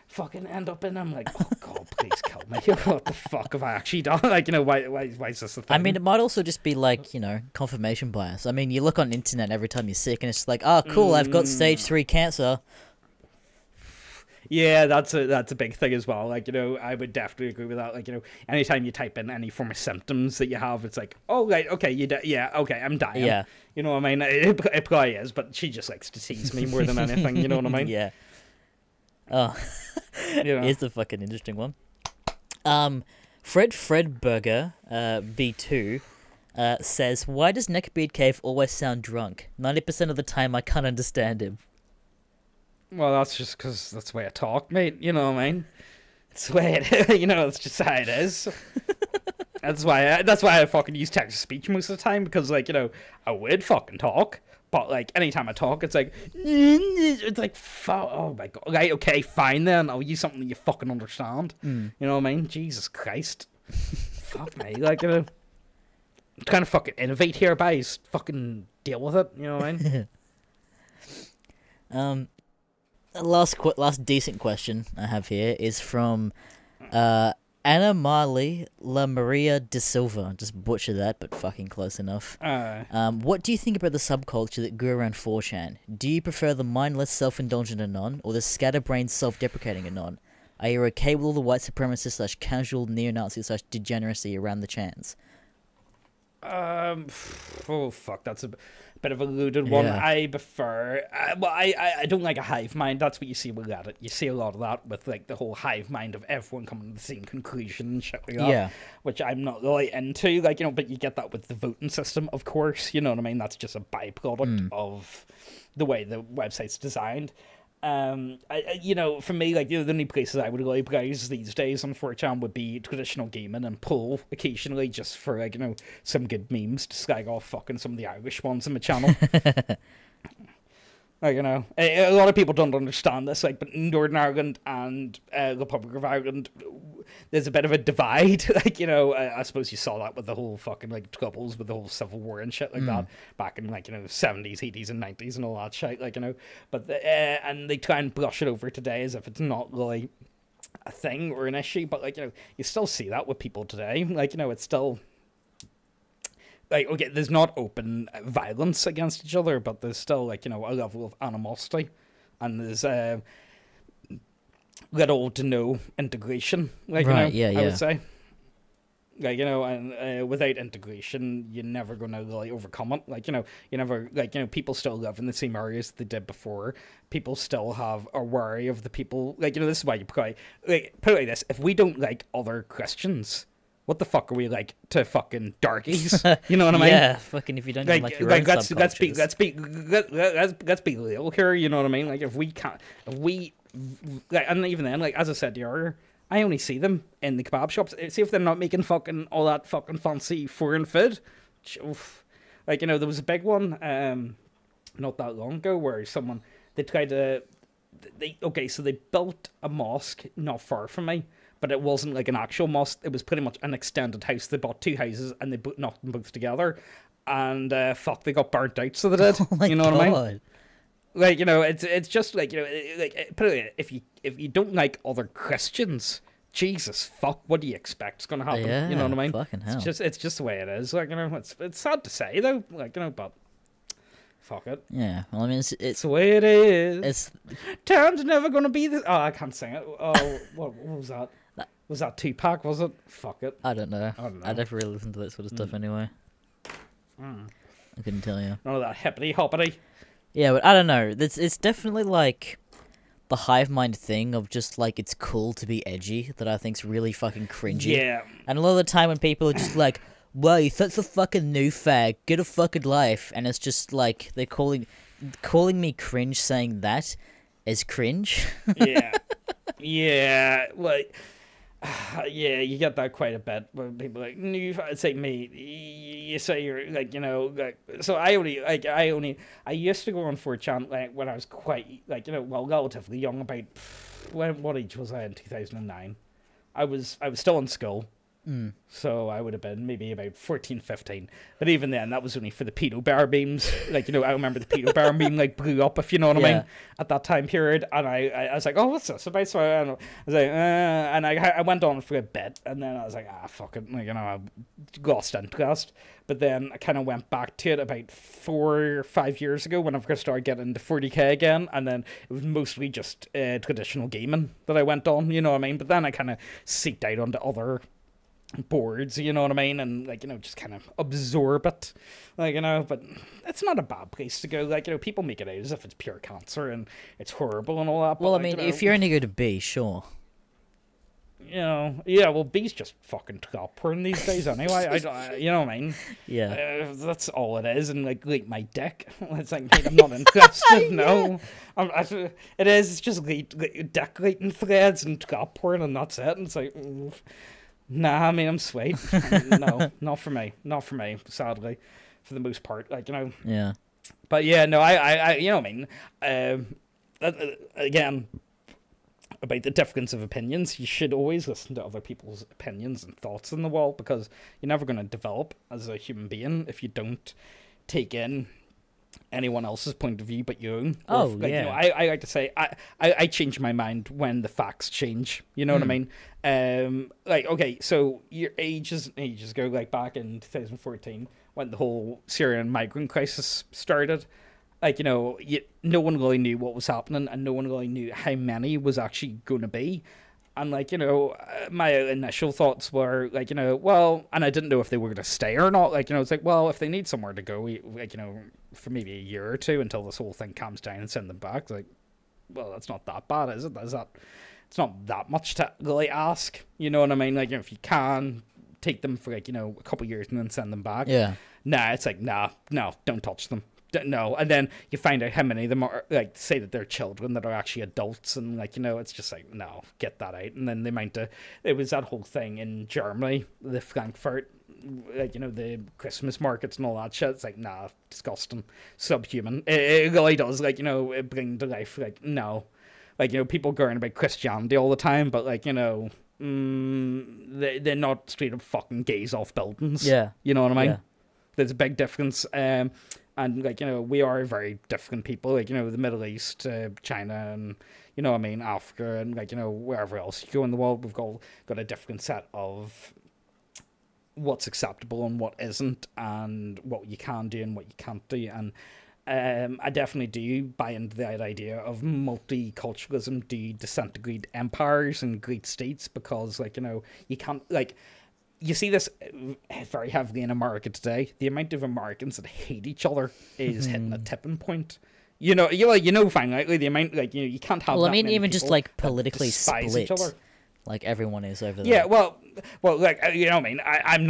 fucking end up in. I'm like, oh God, please kill me. What the fuck have I actually done? Like, why is this a thing? I mean, it might also just be like, confirmation bias. I mean, you look on the internet every time you're sick and it's like, oh, cool, I've got stage 3 cancer. Yeah, that's a big thing as well. Like, I would definitely agree with that. Like, anytime you type in any form of symptoms that you have, it's like, oh, right, okay, yeah, okay, I'm dying. Yeah. You know what I mean? It probably is, but she just likes to tease me more than anything. You know what I mean? Yeah. Oh, here's the fucking interesting one. Fredburger, B2, says, "Why does Neckbeard Cave always sound drunk? 90% of the time, I can't understand him." Well, that's just because that's the way I talk, mate. You know what I mean? It's the way it, it's just how it is. That's why I fucking use text-to-speech most of the time, because, like, I would fucking talk, but, like, anytime I talk, it's like, oh my God. Right, okay, fine then. I'll use something that you fucking understand. You know what I mean? Jesus Christ. Fuck me. Like, I'm trying to fucking innovate here, guys. Fucking deal with it. You know what I mean? Last decent question I have here is from Anna Marley La Maria de Silva. Just butcher that, but fucking close enough. What do you think about the subculture that grew around 4chan? Do you prefer the mindless, self-indulgent Anon, or the scatterbrained, self-deprecating Anon? Are you okay with all the white supremacist / casual neo-Nazi / degeneracy around the chans? Oh fuck, that's a bit of a loaded one. Yeah. I prefer, I don't like a hive mind. That's what you see with Reddit. You see a lot of that with, like, the whole hive mind of everyone coming to the same conclusion and shit like that. Yeah. Which I'm not really into, like, but you get that with the voting system, of course. You know what I mean? That's just a byproduct of the way the website's designed. For me, like, the only places I would really browse these days on 4chan would be traditional gaming and pull occasionally, just for, like, some good memes to slag off fucking some of the Irish ones on the channel. Like, you know, a lot of people don't understand this, like, but in Northern Ireland and the Republic of Ireland, there's a bit of a divide. Like, you know, I suppose you saw that with the whole fucking, like, troubles with the whole Civil War and shit like that back in, like, you know, the 70s, 80s, and 90s and all that shit, like, you know. But, and they try and brush it over today as if it's not really a thing or an issue. But, like, you know, you still see that with people today. Like, you know, it's still... Like, okay, there's not open violence against each other, but there's still, like, you know, a level of animosity. And there's little to no integration, like, right, you know, yeah, I would say. Like, you know, and without integration, you're never going to really overcome it. Like, you know, you never, like, you know, people still live in the same areas they did before. People still are wary of the people. Like, you know, this is why you probably, like, put it like this. If we don't like other Christians... What the fuck are we like to fucking darkies? You know what I mean? Yeah, fucking if you don't like your own let's subcultures. let's be real here. You know what I mean? Like if we, like, and even then, like as I said earlier, I only see them in the kebab shops. See if they're not making fucking all that fucking fancy foreign food. Oof. Like, you know, there was a big one, not that long ago, where they tried to, so they built a mosque not far from me. But it wasn't like an actual mosque. It was pretty much an extended house. They bought two houses and they knocked them both together. And fuck, they got burnt out, so they did. Oh my you know God. what I mean? Like, you know, it's just like, you know, like put it, if you don't like other Christians, Jesus fuck, what do you expect is going to happen? Yeah, you know what I mean? fucking hell. It's just the way it is. Like, you know, it's sad to say though. Like, you know, but fuck it. Yeah, well, I mean, It's the way it is. it's Time's never gonna be the. Oh, I can't sing it. Oh, what was that? Was that Tupac? Was it? Fuck it. I don't know. I don't know. I never really listen to that sort of stuff anyway. I couldn't tell you. None of that hippity hoppity. Yeah, but I don't know. It's definitely like the hive mind thing of just like it's cool to be edgy that I think's really fucking cringy. Yeah. And a lot of the time when people are just like, "Well, you're such a fucking new fag, get a fucking life," and it's just like they're calling me cringe, saying that is cringe. Yeah. Yeah. Like. Yeah, you get that quite a bit. When people are like, it's like me. You say you're like, you know, like. So I used to go on 4chan like when I was quite like, you know, well, relatively young. About what age was I in 2009? I was still in school. So I would have been maybe about 14, 15. But even then, that was only for the pedo bar memes. Like, you know, I remember the pedo bar meme, like, blew up, if you know what I mean, at that time period. And I was like, oh, what's this about? So I was like, and I went on for a bit. And then I was like, fuck it. Like, you know, I lost interest. But then I kind of went back to it about 4 or 5 years ago when I first started getting into 40k again. And then it was mostly just traditional gaming that I went on, you know what I mean? But then I kind of seeked out onto other boards, you know what I mean, and like, you know, just kind of absorb it, like, you know. But it's not a bad place to go. Like, you know, people make it out as if it's pure cancer and it's horrible and all that. Well, but, I mean, like, you know, if you only go to B, sure. You know, yeah. Well, B's just fucking trap porn these days anyway. You know what I mean? Yeah. That's all it is. And like my dick. It's like I'm not interested. No, it is. It's just dick leaking threads and trap porn, and that's it. And it's like. Nah, I mean, I'm sweet. No, not for me. Not for me, sadly, for the most part. Like, you know. Yeah. But yeah, no, I you know what I mean? Again, about the difference of opinions, you should always listen to other people's opinions and thoughts in the world, because you're never going to develop as a human being if you don't take in anyone else's point of view but your own. Oh, like, yeah. You know, I like to say I change my mind when the facts change. You know what I mean? Like, okay, so your ages ago, like back in 2014, when the whole Syrian migrant crisis started, like, you know, no one really knew what was happening, and no one really knew how many was actually going to be. And, like, you know, my initial thoughts were, like, you know, well, and I didn't know if they were going to stay or not. Like, you know, it's like, well, if they need somewhere to go, like, you know, for maybe a year or two until this whole thing calms down and send them back. It's like, well, that's not that bad, is it? It's not that much to really ask. You know what I mean? Like, you know, if you can take them for, like, you know, a couple of years and then send them back. Yeah. Nah, it's like, no, don't touch them. no. And then you find out how many of them are, like, say that they're children that are actually adults, and, like, you know, it's just like, no, get that out. And then the amount of, it was that whole thing in Germany, the Frankfurt, like, you know, the Christmas markets and all that shit. It's like, nah, disgusting, subhuman. It really does, like, you know, it bring to life, like, no. Like, you know, people going about Christianity all the time, but, like, you know, they're not straight up fucking gays off buildings. Yeah. You know what I mean? Yeah. There's a big difference. And, like, you know, we are very different people. Like, you know, the Middle East, China, and, you know what I mean, Africa, and, like, you know, wherever else you go in the world, we've got a different set of what's acceptable and what isn't, and what you can do and what you can't do. And I definitely do buy into the idea of multiculturalism do disintegrate empires and great states, because, like, you know, you can't, like, you see this very heavily in America today. The amount of Americans that hate each other is hitting a tipping point. You know, finally, the amount, like, you know, you can't have. Well, that I mean, many even just people like that politically despise split, each other. like everyone is over there. Yeah, well, like, you know what I mean. I'm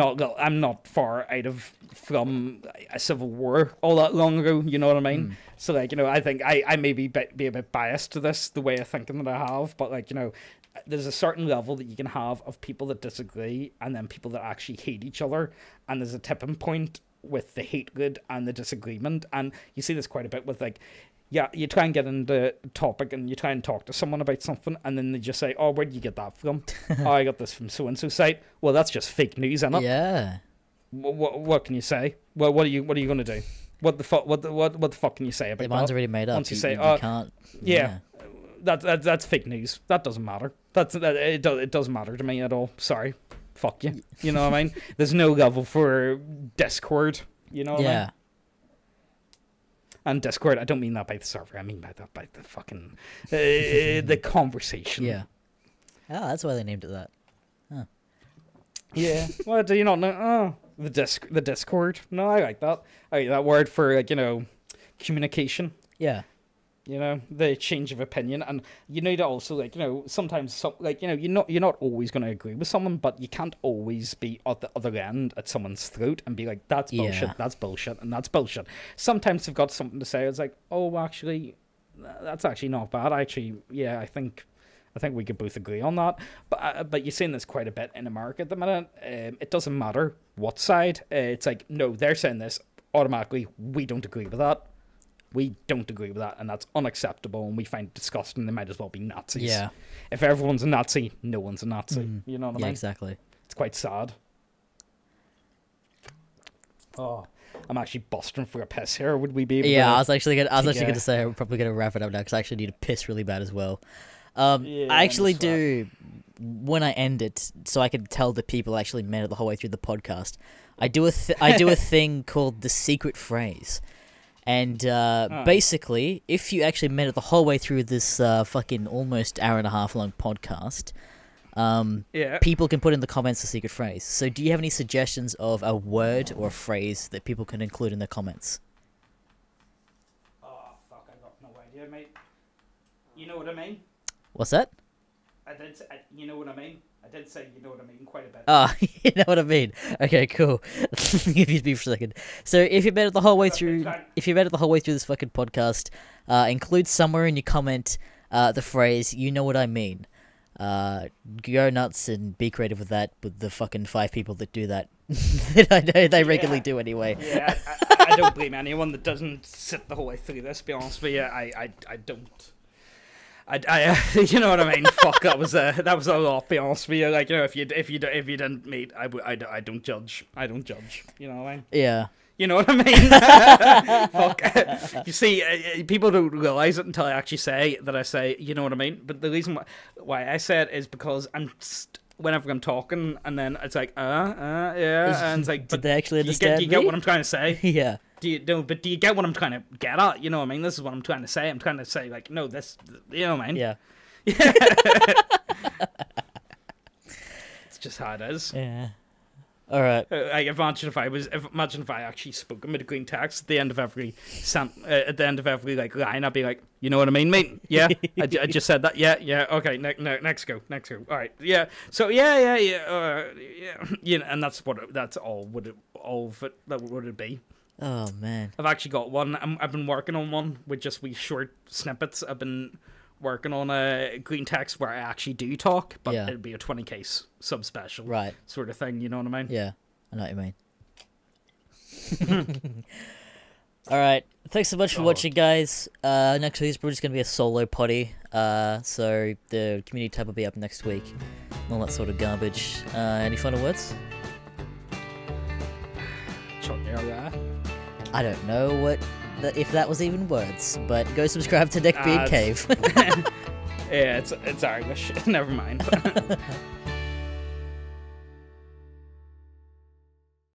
not far out from a civil war all that long ago. You know what I mean. So, like, you know, I think I may be a bit biased to this, the way of thinking that I have, but, like, you know, there's a certain level that you can have of people that disagree, and then people that actually hate each other, and there's a tipping point with the hatred and the disagreement. And you see this quite a bit with, like, yeah, you try and get into a topic and you try and talk to someone about something, and then they just say, oh, where did you get that from? Oh, I got this from so-and-so site. Well, that's just fake news, isn't it? Yeah. What can you say? Well, what are you going to do? What the fuck can you say about that? The mind's already made up. Once you say, you can't. Yeah. That's fake news. That doesn't matter. It doesn't matter to me at all. Sorry. Fuck you. You know what I mean? There's no level for Discord. You know what I mean? And Discord, I don't mean that by the server. I mean by the fucking the conversation. Yeah. Oh, that's why they named it that. Huh. Yeah. Well, do you not know? Oh, the Discord. No, I like that. I like that word for, like, you know, communication. Yeah. You know, the change of opinion, and you need to also, like, you know, sometimes, like, you know, you're not always going to agree with someone, but you can't always be at the other end at someone's throat and be like, that's bullshit, that's bullshit, and that's bullshit. Sometimes they've got something to say. It's like, oh, actually, that's actually not bad. Actually, yeah, I think we could both agree on that. But you're seeing this quite a bit in America at the minute. It doesn't matter what side. It's like, no, they're saying this automatically. We don't agree with that. We don't agree with that, and that's unacceptable, and we find it disgusting. They might as well be Nazis. Yeah. If everyone's a Nazi, no one's a Nazi. You know what I mean? Yeah, exactly. It's quite sad. Oh, I'm actually busting for a piss here. Would we be able to... I was actually gonna say I'm probably gonna wrap it up now, because I actually need to piss really bad as well. I actually do, when I end it, so I can tell the people actually made it the whole way through the podcast. I do a thing called the secret phrase. And basically, if you actually made it the whole way through this fucking almost hour and a half long podcast, people can put in the comments the secret phrase. So do you have any suggestions of a word or a phrase that people can include in their comments? Oh, fuck, I got no idea, mate. You know what I mean? What's that? You know what I mean? I did say, you know what I mean, quite a bit. Ah, you know what I mean. Okay, cool. Give you a second. So if you made it the whole way through, this fucking podcast, include somewhere in your comment the phrase "you know what I mean." Go nuts and be creative with that. With the fucking 5 people that do that, that I know they regularly do anyway. Yeah, I don't blame anyone that doesn't sit the whole way through this. To be honest with you, I don't. You know what I mean? Fuck, that was a lot. Be honest with you, like, you know, if you didn't meet, I don't judge. I don't judge. You know what I mean? Yeah. You know what I mean? Fuck. You see, people don't realize it until I actually say that. I say, you know what I mean? But the reason why I say it is because whenever I'm talking, and then it's like, yeah, and it's like, did they actually understand? Do you get what I'm trying to say? Yeah. Do you get what I'm trying to get at? You know what I mean? This is what I'm trying to say. I'm trying to say, like, no, this, you know what I mean? Yeah. It's just how it is. Yeah. All right. Like, imagine if I actually spoke with a green text at the end of every like line, I'd be like, you know what I mean, mate? Yeah, I just said that. Yeah. Okay, next go. All right. Yeah. So yeah. You know, and that's all. Would it be? Oh man. I've actually got one. I've been working on one with just wee short snippets. I've been working on a green text where I actually do talk, but Yeah. it'd be a 20k subspecial, Right. sort of thing. You know what I mean? Yeah, I know what you mean. All right. Thanks so much for watching, guys. Next week is probably just gonna be a solo potty. So the community tab will be up next week. And all that sort of garbage. Any final words? I don't know if that was even words, but go subscribe to Neckbeard Cave. Yeah, it's Irish. Never mind.